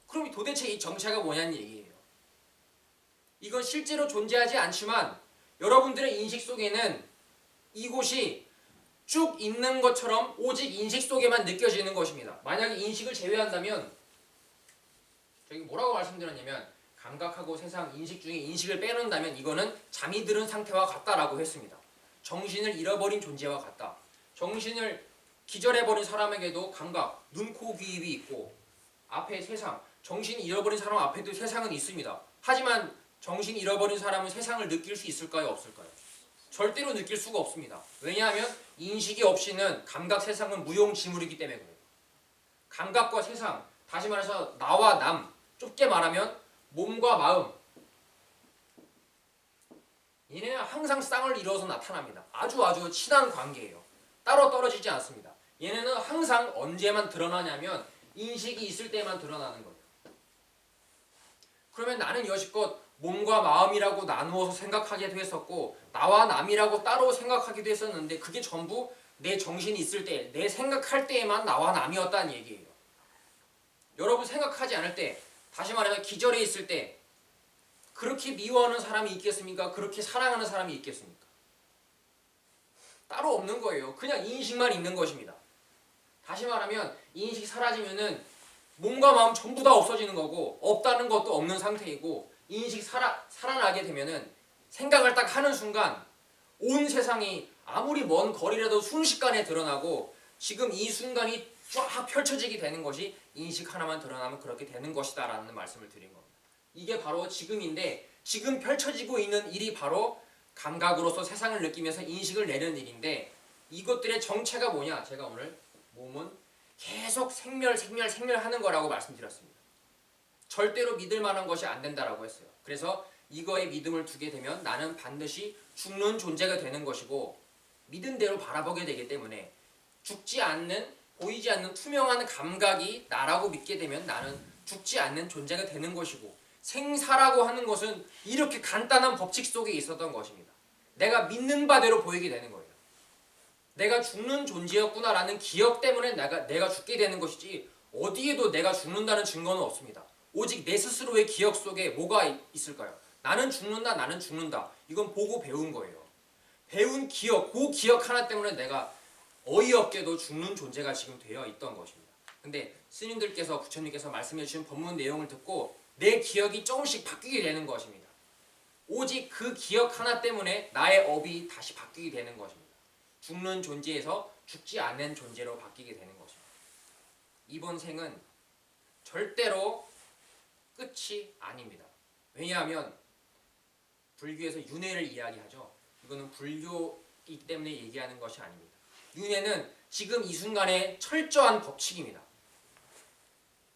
그럼 도대체 이 정체가 뭐냐는 얘기예요. 이건 실제로 존재하지 않지만 여러분들의 인식 속에는 이곳이 쭉 있는 것처럼 오직 인식 속에만 느껴지는 것입니다. 만약에 인식을 제외한다면 저기 뭐라고 말씀드렸냐면 감각하고 세상, 인식 중에 인식을 빼놓는다면 이거는 잠이 들은 상태와 같다라고 했습니다. 정신을 잃어버린 존재와 같다. 정신을 기절해버린 사람에게도 감각, 눈, 코, 귀, 입이 있고 앞에 세상, 정신이 잃어버린 사람 앞에도 세상은 있습니다. 하지만 정신이 잃어버린 사람은 세상을 느낄 수 있을까요? 없을까요? 절대로 느낄 수가 없습니다. 왜냐하면 인식이 없이는 감각 세상은 무용지물이기 때문에 그래요. 감각과 세상, 다시 말해서 나와 남, 좁게 말하면 몸과 마음, 얘네는 항상 쌍을 이루어서 나타납니다. 아주 친한 관계예요. 따로 떨어지지 않습니다. 얘네는 항상 언제만 드러나냐면 인식이 있을 때만 드러나는 거예요. 그러면 나는 여지껏 몸과 마음이라고 나누어서 생각하기도 했었고 나와 남이라고 따로 생각하기도 했었는데 그게 전부 내 정신이 있을 때, 내 생각할 때에만 나와 남이었다는 얘기예요. 여러분 생각하지 않을 때, 다시 말해서 기절해 있을 때 그렇게 미워하는 사람이 있겠습니까? 그렇게 사랑하는 사람이 있겠습니까? 따로 없는 거예요. 그냥 인식만 있는 것입니다. 다시 말하면 인식이 사라지면은 몸과 마음 전부 다 없어지는 거고 없다는 것도 없는 상태이고 인식이 살아나게 되면은 생각을 딱 하는 순간 온 세상이 아무리 먼 거리라도 순식간에 드러나고 지금 이 순간이 쫙 펼쳐지게 되는 것이 인식 하나만 드러나면 그렇게 되는 것이다 라는 말씀을 드린 겁니다. 이게 바로 지금인데 지금 펼쳐지고 있는 일이 바로 감각으로서 세상을 느끼면서 인식을 내는 일인데 이것들의 정체가 뭐냐? 제가 오늘 몸은 계속 생멸 하는 거라고 말씀드렸습니다. 절대로 믿을 만한 것이 안 된다라고 했어요. 그래서 이거에 믿음을 두게 되면 나는 반드시 죽는 존재가 되는 것이고 믿은 대로 바라보게 되기 때문에 죽지 않는, 보이지 않는 투명한 감각이 나라고 믿게 되면 나는 죽지 않는 존재가 되는 것이고 생사라고 하는 것은 이렇게 간단한 법칙 속에 있었던 것입니다. 내가 믿는 바대로 보이게 되는 거예요. 내가 죽는 존재였구나라는 기억 때문에 내가 죽게 되는 것이지 어디에도 내가 죽는다는 증거는 없습니다. 오직 내 스스로의 기억 속에 뭐가 있을까요? 나는 죽는다. 이건 보고 배운 거예요. 배운 기억, 그 기억 하나 때문에 내가 어이없게도 죽는 존재가 지금 되어 있던 것입니다. 근데 스님들께서, 부처님께서 말씀해 주신 법문 내용을 듣고 내 기억이 조금씩 바뀌게 되는 것입니다. 오직 그 기억 하나 때문에 나의 업이 다시 바뀌게 되는 것입니다. 죽는 존재에서 죽지 않는 존재로 바뀌게 되는 것입니다. 이번 생은 절대로 끝이 아닙니다. 왜냐하면 불교에서 윤회를 이야기하죠. 이거는 불교이기 때문에 얘기하는 것이 아닙니다. 윤회는 지금 이 순간의 철저한 법칙입니다.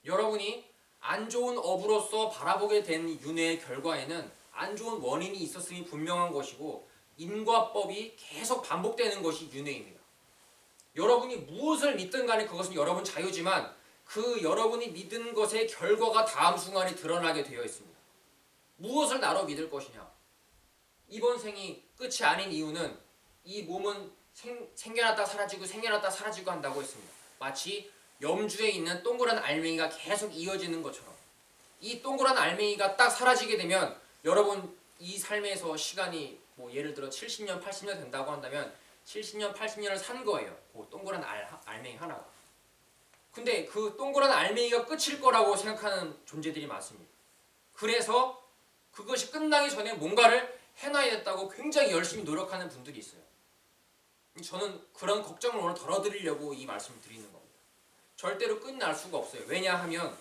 여러분이 안 좋은 업으로서 바라보게 된 윤회의 결과에는 안 좋은 원인이 있었음이 분명한 것이고 인과법이 계속 반복되는 것이 윤회입니다. 여러분이 무엇을 믿든 간에 그것은 여러분 자유지만 그 여러분이 믿은 것의 결과가 다음 순간에 드러나게 되어 있습니다. 무엇을 나로 믿을 것이냐? 이번 생이 끝이 아닌 이유는 이 몸은 생겨났다 사라지고 생겨났다 사라지고 한다고 했습니다. 마치 염주에 있는 동그란 알맹이가 계속 이어지는 것처럼 이 동그란 알맹이가 딱 사라지게 되면 여러분 이 삶에서 시간이 뭐 예를 들어 70년, 80년 된다고 한다면 70년, 80년을 산 거예요. 그 동그란 알맹이 하나가. 근데 그 동그란 알맹이가 끝일 거라고 생각하는 존재들이 많습니다. 그래서 그것이 끝나기 전에 뭔가를 해놔야겠다고 굉장히 열심히 노력하는 분들이 있어요. 저는 그런 걱정을 오늘 덜어드리려고 이 말씀을 드리는 겁니다. 절대로 끝날 수가 없어요. 왜냐하면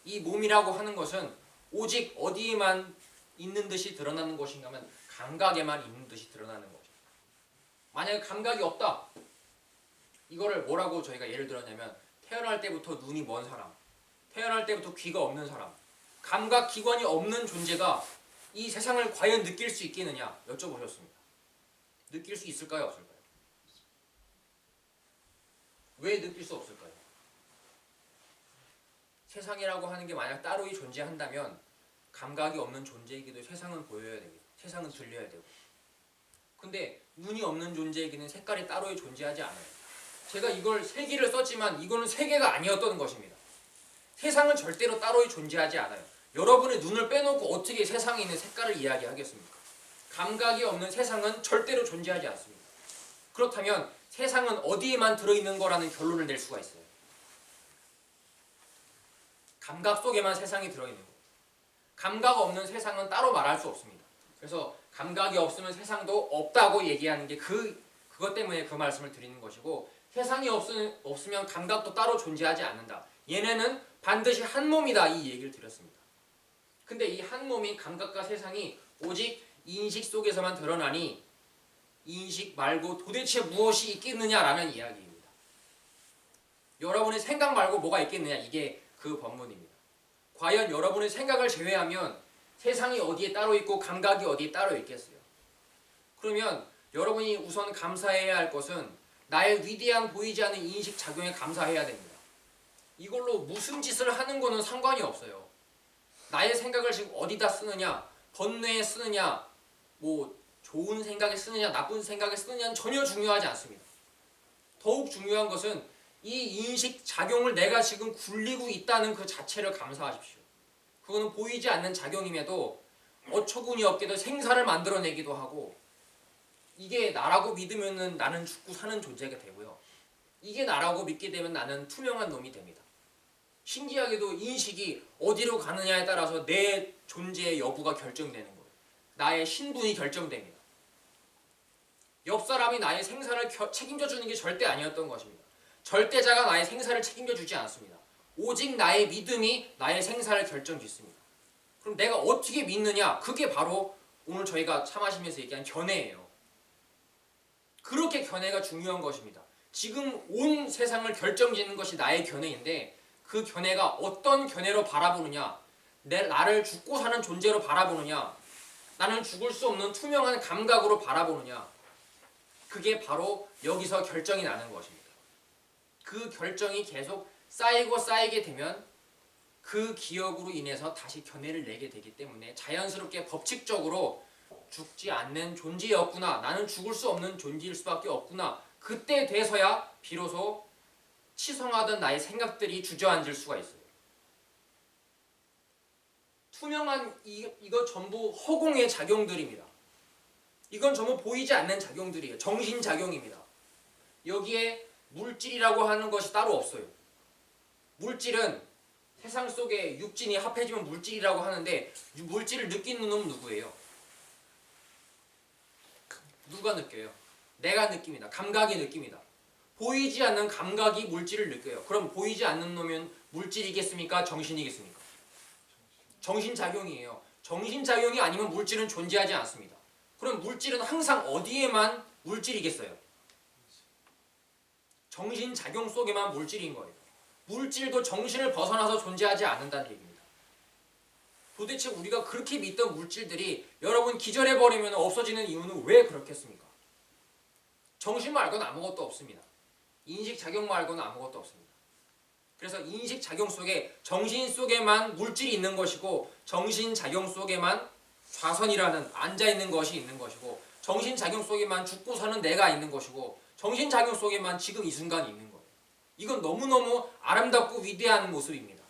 이 몸이라고 하는 것은 오직 어디에만 있는 듯이 드러나는 것인가 하면 감각에만 있는 듯이 드러나는 것입니다. 만약에 감각이 없다. 이거를 뭐라고 저희가 예를 들었냐면 태어날 때부터 눈이 먼 사람, 태어날 때부터 귀가 없는 사람, 감각 기관이 없는 존재가 이 세상을 과연 느낄 수 있겠느냐 여쭤보셨습니다. 느낄 수 있을까요? 없을까요? 왜 느낄 수 없을까요? 세상이라고 하는 게 만약 따로이 존재한다면 감각이 없는 존재에게도 세상은 보여야 됩니다. 세상은 들려야 되고. 근데 눈이 없는 존재에게는 색깔이 따로이 존재하지 않아요. 제가 이걸 세 개를 썼지만 이거는 세 개가 아니었던 것입니다. 세상은 절대로 따로이 존재하지 않아요. 여러분의 눈을 빼놓고 어떻게 세상에 있는 색깔을 이야기하겠습니까? 감각이 없는 세상은 절대로 존재하지 않습니다. 그렇다면 세상은 어디에만 들어있는 거라는 결론을 낼 수가 있어요. 감각 속에만 세상이 들어있는 거예요. 감각 없는 세상은 따로 말할 수 없습니다. 그래서 감각이 없으면 세상도 없다고 얘기하는 게 그것 때문에 그 말씀을 드리는 것이고, 세상이 없으면 감각도 따로 존재하지 않는다. 얘네는 반드시 한 몸이다, 이 얘기를 드렸습니다. 근데 이 한 몸인 감각과 세상이 오직 인식 속에서만 드러나니 인식 말고 도대체 무엇이 있겠느냐라는 이야기입니다. 여러분의 생각 말고 뭐가 있겠느냐, 이게 그 본문입니다. 과연 여러분의 생각을 제외하면 세상이 어디에 따로 있고 감각이 어디에 따로 있겠어요? 그러면 여러분이 우선 감사해야 할 것은 나의 위대한 보이지 않는 인식 작용에 감사해야 됩니다. 이걸로 무슨 짓을 하는 거는 상관이 없어요. 나의 생각을 지금 어디다 쓰느냐, 번뇌에 쓰느냐, 뭐 좋은 생각에 쓰느냐, 나쁜 생각에 쓰느냐는 전혀 중요하지 않습니다. 더욱 중요한 것은 이 인식 작용을 내가 지금 굴리고 있다는 그 자체를 감사하십시오. 그거는 보이지 않는 작용임에도 어처구니 없게도 생사를 만들어내기도 하고, 이게 나라고 믿으면 나는 죽고 사는 존재가 되고요. 이게 나라고 믿게 되면 나는 투명한 놈이 됩니다. 신기하게도 인식이 어디로 가느냐에 따라서 내 존재의 여부가 결정되는 거예요. 나의 신분이 결정됩니다. 옆 사람이 나의 생사를 책임져 주는 게 절대 아니었던 것입니다. 절대자가 나의 생사를 책임져 주지 않습니다. 오직 나의 믿음이 나의 생사를 결정짓습니다. 그럼 내가 어떻게 믿느냐? 그게 바로 오늘 저희가 참하시면서 얘기한 견해예요. 그렇게 견해가 중요한 것입니다. 지금 온 세상을 결정짓는 것이 나의 견해인데, 그 견해가 어떤 견해로 바라보느냐, 나를 죽고 사는 존재로 바라보느냐, 나는 죽을 수 없는 투명한 감각으로 바라보느냐, 그게 바로 여기서 결정이 나는 것입니다. 그 결정이 계속 쌓이고 쌓이게 되면 그 기억으로 인해서 다시 견해를 내게 되기 때문에 자연스럽게 법칙적으로 죽지 않는 존재였구나, 나는 죽을 수 없는 존재일 수밖에 없구나, 그때 돼서야 비로소 치성하던 나의 생각들이 주저앉을 수가 있어요. 투명한 이거 전부 허공의 작용들입니다. 이건 전부 보이지 않는 작용들이에요. 정신작용입니다. 여기에 물질이라고 하는 것이 따로 없어요. 물질은 세상 속에 육진이 합해지면 물질이라고 하는데, 물질을 느끼는 놈은 누구예요? 누가 느껴요? 내가 느낍니다. 감각이 느낍니다. 보이지 않는 감각이 물질을 느껴요. 그럼 보이지 않는 놈은 물질이겠습니까? 정신이겠습니까? 정신작용이에요. 정신작용이 아니면 물질은 존재하지 않습니다. 그럼 물질은 항상 어디에만 물질이겠어요? 정신작용 속에만 물질인 거예요. 물질도 정신을 벗어나서 존재하지 않는다는 얘기입니다. 도대체 우리가 그렇게 믿던 물질들이 여러분 기절해버리면 없어지는 이유는 왜 그렇겠습니까? 정신 말고는 아무것도 없습니다. 인식작용 말고는 아무것도 없습니다. 그래서 인식작용 속에 정신 속에만 물질이 있는 것이고, 정신작용 속에만 좌선이라는 앉아있는 것이 있는 것이고 정신작용 속에만 죽고 사는 내가 있는 것이고 정신작용 속에만 지금 이 순간이 있는 거예요. 이건 너무너무 아름답고 위대한 모습입니다.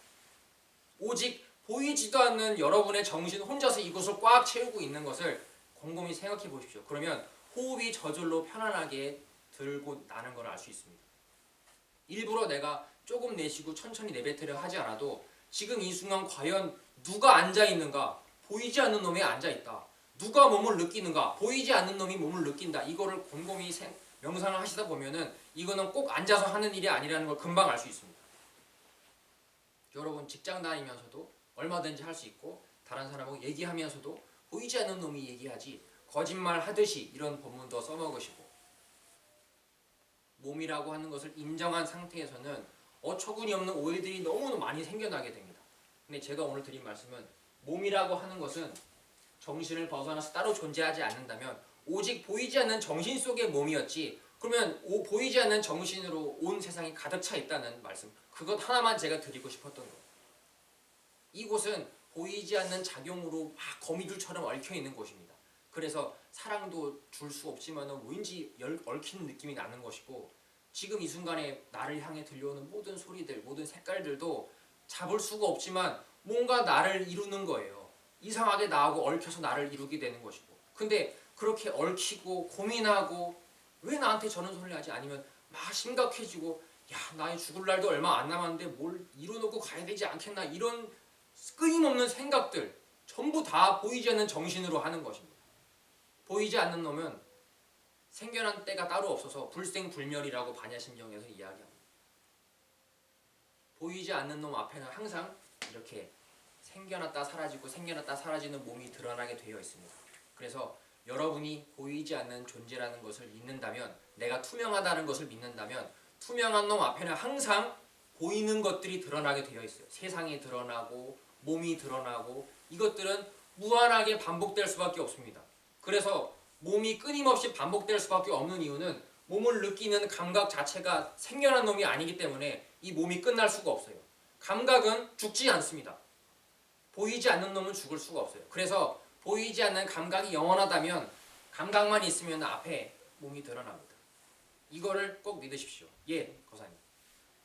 오직 보이지도 않는 여러분의 정신 혼자서 이곳을 꽉 채우고 있는 것을 곰곰이 생각해 보십시오. 그러면 호흡이 저절로 편안하게 들고 나는 걸 알 수 있습니다. 일부러 내가 조금 내쉬고 천천히 내뱉으려 하지 않아도 지금 이 순간 과연 누가 앉아있는가? 보이지 않는 놈이 앉아있다. 누가 몸을 느끼는가? 보이지 않는 놈이 몸을 느낀다. 이거를 곰곰이 명상을 하시다 보면은 이거는 꼭 앉아서 하는 일이 아니라는 걸 금방 알 수 있습니다. 여러분 직장 다니면서도 얼마든지 할 수 있고 다른 사람하고 얘기하면서도 보이지 않는 놈이 얘기하지 거짓말 하듯이 이런 법문도 써먹으시고 몸이라고 하는 것을 인정한 상태에서는 어처구니 없는 오해들이 너무 많이 생겨나게 됩니다. 근데 제가 오늘 드린 말씀은 몸이라고 하는 것은 정신을 벗어나서 따로 존재하지 않는다면 오직 보이지 않는 정신 속의 몸이었지 그러면 보이지 않는 정신으로 온 세상이 가득 차 있다는 말씀 그것 하나만 제가 드리고 싶었던 거예요. 이곳은 보이지 않는 작용으로 막 거미줄처럼 얽혀 있는 곳입니다. 그래서 사랑도 줄 수 없지만 왠지 얽히는 느낌이 나는 것이고 지금 이 순간에 나를 향해 들려오는 모든 소리들 모든 색깔들도 잡을 수가 없지만 뭔가 나를 이루는 거예요. 이상하게 나하고 얽혀서 나를 이루게 되는 것이고 근데 그렇게 얽히고 고민하고 왜 나한테 저런 소리를 하지 아니면 막 심각해지고 야 나의 죽을 날도 얼마 안 남았는데 뭘 이뤄놓고 가야 되지 않겠나 이런 끊임없는 생각들 전부 다 보이지 않는 정신으로 하는 것입니다. 보이지 않는 놈은 생겨난 때가 따로 없어서 불생불멸이라고 반야심경에서 이야기합니다. 보이지 않는 놈 앞에는 항상 이렇게 생겨났다 사라지고 생겨났다 사라지는 몸이 드러나게 되어 있습니다. 그래서 여러분이 보이지 않는 존재라는 것을 믿는다면 내가 투명하다는 것을 믿는다면 투명한 놈 앞에는 항상 보이는 것들이 드러나게 되어 있어요. 세상이 드러나고 몸이 드러나고 이것들은 무한하게 반복될 수밖에 없습니다. 그래서 몸이 끊임없이 반복될 수밖에 없는 이유는 몸을 느끼는 감각 자체가 생겨난 놈이 아니기 때문에 이 몸이 끝날 수가 없어요. 감각은 죽지 않습니다. 보이지 않는 놈은 죽을 수가 없어요. 그래서 보이지 않는 감각이 영원하다면 감각만 있으면 앞에 몸이 드러납니다. 이거를 꼭 믿으십시오. 예, 거사님.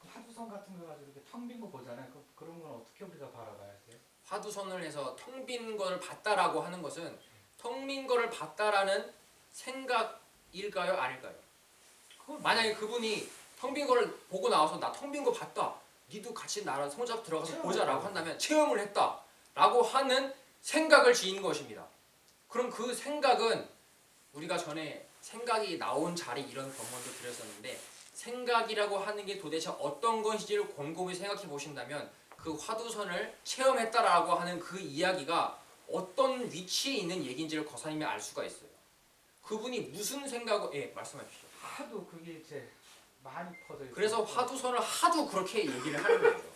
화두선 같은 거 가지고 이렇게 텅 빈 거 보잖아요. 그런 건 어떻게 우리가 바라봐야 돼요? 화두선을 해서 텅 빈 걸 봤다라고 하는 것은 텅 빈 거를 봤다라는 생각일까요? 아닐까요? 만약에 그분이 텅 빈 거를 보고 나와서 나 텅 빈 거 봤다. 니도 같이 나랑 손잡고 들어가서 보자라고 한다면 체험을 했다라고 하는 생각을 지닌 것입니다. 그럼 그 생각은 우리가 전에 생각이 나온 자리 이런 법문도 드렸었는데 생각이라고 하는 게 도대체 어떤 것인지를 곰곰이 생각해 보신다면 그 화두선을 체험했다라고 하는 그 이야기가 어떤 위치에 있는 얘기인지를 거사님이 알 수가 있어요. 그분이 무슨 생각을 말씀하십시오. 하도 그게 이제 많이 퍼져 있어요. 그래서 화두선을 하도 그렇게 얘기를 하는 거죠.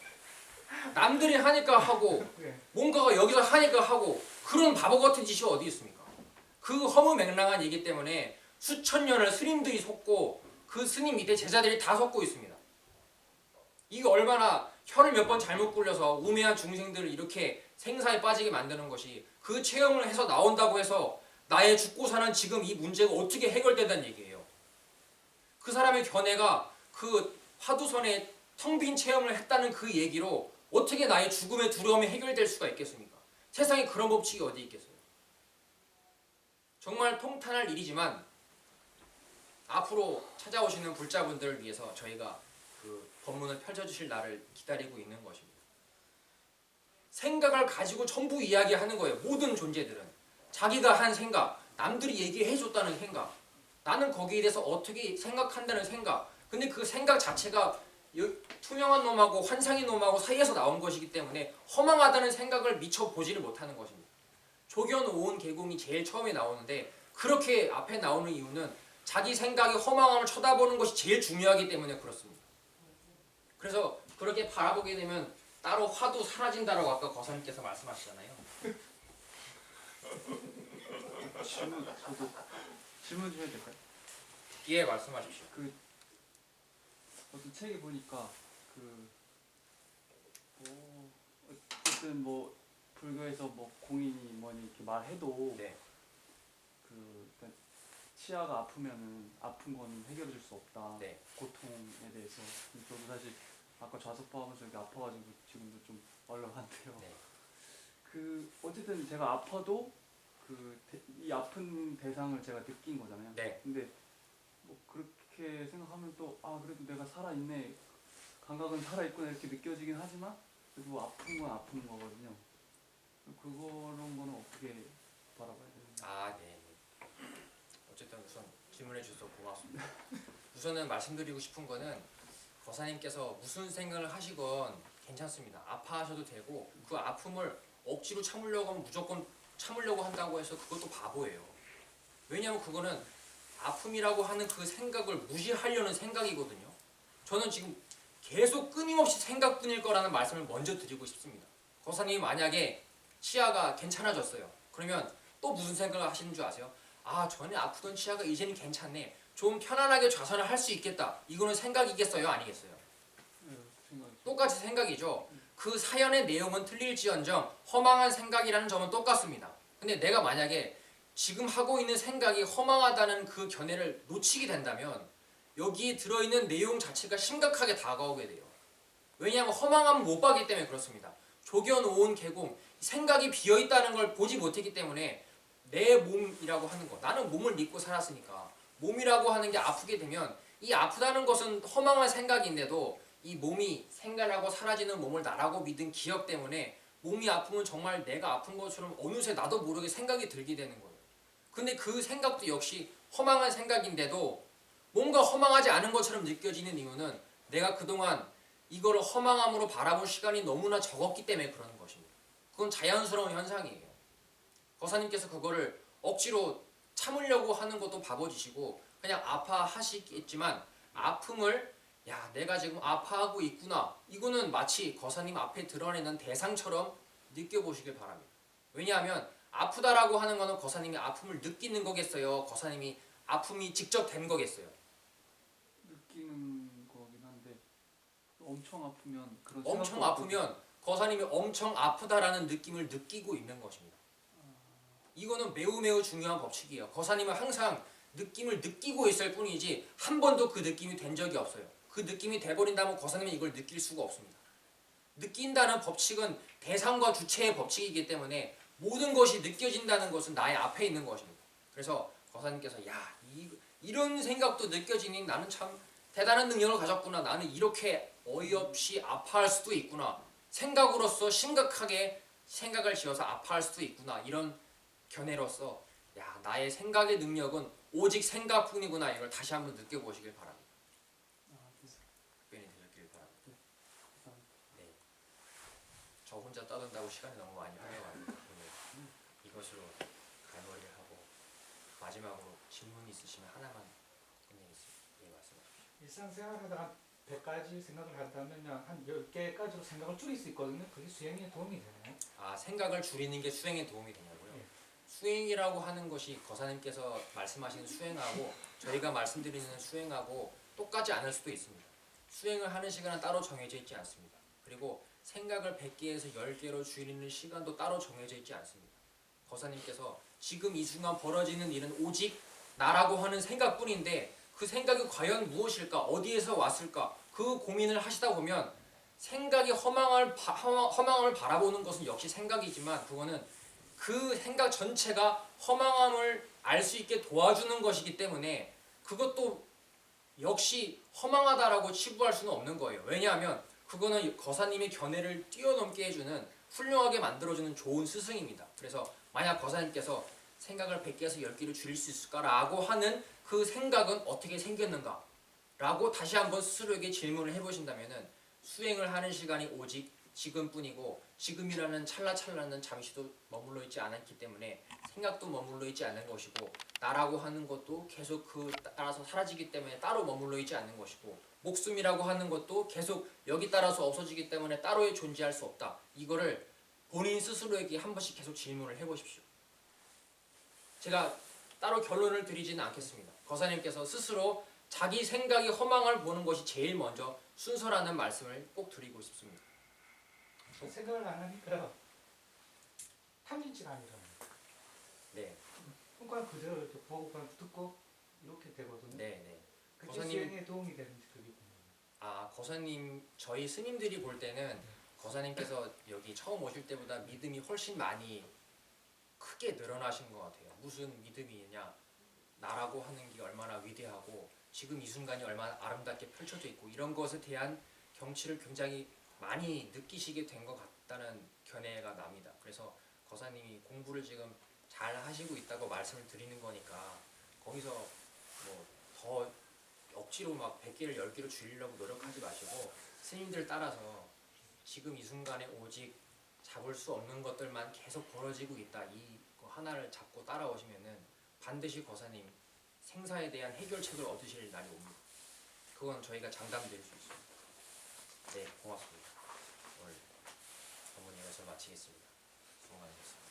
남들이 하니까 하고 네. 뭔가가 여기서 하니까 하고 그런 바보 같은 짓이 어디 있습니까? 그 허무맹랑한 얘기 때문에 수천 년을 스님들이 속고 그 스님 밑에 제자들이 다 속고 있습니다. 이거 얼마나 혀를 몇 번 잘못 굴려서 우매한 중생들을 이렇게 생사에 빠지게 만드는 것이 그 체험을 해서 나온다고 해서 나의 죽고 사는 지금 이 문제가 어떻게 해결된다는 얘기예요. 그 사람의 견해가 그 화두선에 텅 빈 체험을 했다는 그 얘기로 어떻게 나의 죽음의 두려움이 해결될 수가 있겠습니까? 세상에 그런 법칙이 어디 있겠어요? 정말 통탄할 일이지만 앞으로 찾아오시는 불자분들을 위해서 저희가 그 법문을 펼쳐주실 날을 기다리고 있는 것입니다. 생각을 가지고 전부 이야기하는 거예요. 모든 존재들은 자기가 한 생각, 남들이 얘기해줬다는 생각, 나는 거기에 대해서 어떻게 생각한다는 생각. 근데 그 생각 자체가 투명한 놈하고 환상의 놈하고 사이에서 나온 것이기 때문에 허망하다는 생각을 미처 보지를 못하는 것입니다. 조견 오온 계공이 제일 처음에 나오는데 그렇게 앞에 나오는 이유는 자기 생각이 허망함을 쳐다보는 것이 제일 중요하기 때문에 그렇습니다. 그래서 그렇게 바라보게 되면 따로 화도 사라진다라고 아까 거사님께서 말씀하시잖아요. 질문 좀 해도 될까요? 예, 말씀하십시오. 어떤 책에 보니까 어쨌든 불교에서 뭐 공인이 뭐니 이렇게 말해도 네. 그러니까 치아가 아프면은 아픈 거는 해결해 줄 수 없다. 네. 고통에 대해서. 저도 사실 아까 좌석파하면서 이렇게 아파가지고 지금도 좀 얼렁한데요. 네. 그 어쨌든 제가 아파도 이 아픈 대상을 제가 느낀 거잖아요. 네. 근데 뭐 그렇게 생각하면 또 그래도 내가 살아있네, 감각은 살아있구나 이렇게 느껴지긴 하지만 그래도 아픈 건 아픈 거거든요. 그런 거는 어떻게 바라봐야 되나요? 네. 어쨌든 우선 질문해 주셔서 고맙습니다. 우선은 말씀드리고 싶은 거는 거사님께서 무슨 생각을 하시건 괜찮습니다. 아파하셔도 되고 그 아픔을 억지로 참으려고 하면 무조건 참으려고 한다고 해서 그것도 바보예요. 왜냐하면 그거는 아픔이라고 하는 그 생각을 무시하려는 생각이거든요. 저는 지금 계속 끊임없이 생각뿐일 거라는 말씀을 먼저 드리고 싶습니다. 거사님이 만약에 치아가 괜찮아졌어요. 그러면 또 무슨 생각을 하시는 줄 아세요? 전에 아프던 치아가 이제는 괜찮네. 좀 편안하게 좌선을 할 수 있겠다. 이거는 생각이겠어요? 아니겠어요? 네, 생각이 똑같이 생각이죠. 그 사연의 내용은 틀릴지언정 허망한 생각이라는 점은 똑같습니다. 근데 내가 만약에 지금 하고 있는 생각이 허망하다는 그 견해를 놓치게 된다면 여기에 들어있는 내용 자체가 심각하게 다가오게 돼요. 왜냐하면 허망함을 못 봤기 때문에 그렇습니다. 조겨놓은 계공, 생각이 비어있다는 걸 보지 못했기 때문에 내 몸이라고 하는 거, 나는 몸을 믿고 살았으니까 몸이라고 하는 게 아프게 되면 이 아프다는 것은 허망한 생각인데도 이 몸이 생각하고 사라지는 몸을 나라고 믿은 기억 때문에 몸이 아프면 정말 내가 아픈 것처럼 어느새 나도 모르게 생각이 들게 되는 거예요. 근데 그 생각도 역시 허망한 생각인데도 뭔가 허망하지 않은 것처럼 느껴지는 이유는 내가 그동안 이거를 허망함으로 바라본 시간이 너무나 적었기 때문에 그러는 것입니다. 그건 자연스러운 현상이에요. 거사님께서 그거를 억지로 참으려고 하는 것도 바보짓이고 그냥 아파하시겠지만 아픔을 내가 지금 아파하고 있구나. 이거는 마치 거사님 앞에 드러내는 대상처럼 느껴보시길 바랍니다. 왜냐하면 아프다라고 하는 거는 거사님이 아픔을 느끼는 거겠어요? 거사님이 아픔이 직접 된 거겠어요? 느끼는 거긴 한데 엄청 아프면 그런 엄청 생각도 아프면 거사님이 엄청 아프다라는 느낌을 느끼고 있는 것입니다. 이거는 매우 매우 중요한 법칙이에요. 거사님은 항상 느낌을 느끼고 있을 뿐이지 한 번도 그 느낌이 된 적이 없어요. 그 느낌이 돼버린다면 거사님은 이걸 느낄 수가 없습니다. 느낀다는 법칙은 대상과 주체의 법칙이기 때문에 모든 것이 느껴진다는 것은 나의 앞에 있는 것입니다. 그래서 거사님께서 이런 생각도 느껴지니 나는 참 대단한 능력을 가졌구나. 나는 이렇게 어이없이 아파할 수도 있구나. 생각으로서 심각하게 생각을 지어서 아파할 수도 있구나. 이런 견해로서 나의 생각의 능력은 오직 생각뿐이구나. 이걸 다시 한번 느껴보시길 바랍니다. 답변이 되셨길 바랍니다. 네. 저 혼자 떠든다고 시간이 너무 많이 흘러갑니다. 오늘 이것으로 갈무리를 하고 마지막으로 질문 있으시면 하나만 끝내겠습니다. 예, 말씀해 주십시오. 일상생활하다 100가지 생각을 한다면 한 10개까지로 생각을 줄일 수 있거든요. 그게 수행에 도움이 되나요? 생각을 줄이는 게 수행에 도움이 되냐고요? 예. 수행이라고 하는 것이 거사님께서 말씀하시는 수행하고 저희가 말씀드리는 수행하고 똑같지 않을 수도 있습니다. 수행을 하는 시간은 따로 정해져 있지 않습니다. 그리고 생각을 100개에서 10개로 줄이는 시간도 따로 정해져 있지 않습니다. 거사님께서 지금 이 순간 벌어지는 일은 오직 나라고 하는 생각뿐인데 그 생각이 과연 무엇일까? 어디에서 왔을까? 그 고민을 하시다 보면 생각이 허망함을 바라보는 것은 역시 생각이지만 그거는 그 생각 전체가 허망함을 알 수 있게 도와주는 것이기 때문에 그것도 역시 허망하다라고 치부할 수는 없는 거예요. 왜냐하면 그거는 거사님의 견해를 뛰어넘게 해주는 훌륭하게 만들어주는 좋은 스승입니다. 그래서 만약 거사님께서 생각을 100개에서 10개로 줄일 수 있을까라고 하는 그 생각은 어떻게 생겼는가? 라고 다시 한번 스스로에게 질문을 해보신다면 수행을 하는 시간이 오직 지금뿐이고 지금이라는 찰나찰나는 잠시도 머물러 있지 않았기 때문에 생각도 머물러 있지 않는 것이고 나라고 하는 것도 계속 그 따라서 사라지기 때문에 따로 머물러 있지 않는 것이고 목숨이라고 하는 것도 계속 여기 따라서 없어지기 때문에 따로 존재할 수 없다. 이거를 본인 스스로에게 한 번씩 계속 질문을 해보십시오. 제가 따로 결론을 드리지는 않겠습니다. 거사님께서 스스로 자기 생각이 허망을 보는 것이 제일 먼저 순서라는 말씀을 꼭 드리고 싶습니다. 생각을 안 하니까 참진질환이라는 네, 그러니까 그대로 이렇게 보고 그냥 듣고 이렇게 되거든요. 네, 네. 그게 거사님- 수행에 도움이 되는지 그게 궁금해요. 아, 거사님, 저희 스님들이 볼 때는 거사님께서 여기 처음 오실 때보다 믿음이 훨씬 많이 크게 늘어나신 것 같아요. 무슨 믿음이냐, 나라고 하는 게 얼마나 위대하고 지금 이 순간이 얼마나 아름답게 펼쳐져 있고 이런 것에 대한 경치를 굉장히 많이 느끼시게 된 것 같다는 견해가 납니다. 그래서 거사님이 공부를 지금 잘 하시고 있다고 말씀을 드리는 거니까 거기서 뭐 더 억지로 막 100개를 10개로 줄이려고 노력하지 마시고 스님들 따라서 지금 이 순간에 오직 잡을 수 없는 것들만 계속 벌어지고 있다. 이거 하나를 잡고 따라오시면은 반드시 거사님 생사에 대한 해결책을 얻으실 날이 옵니다. 그건 저희가 장담드릴 수 있습니다. 네, 고맙습니다. 오늘 법문을 여기서 마치겠습니다. 수고 많으셨습니다.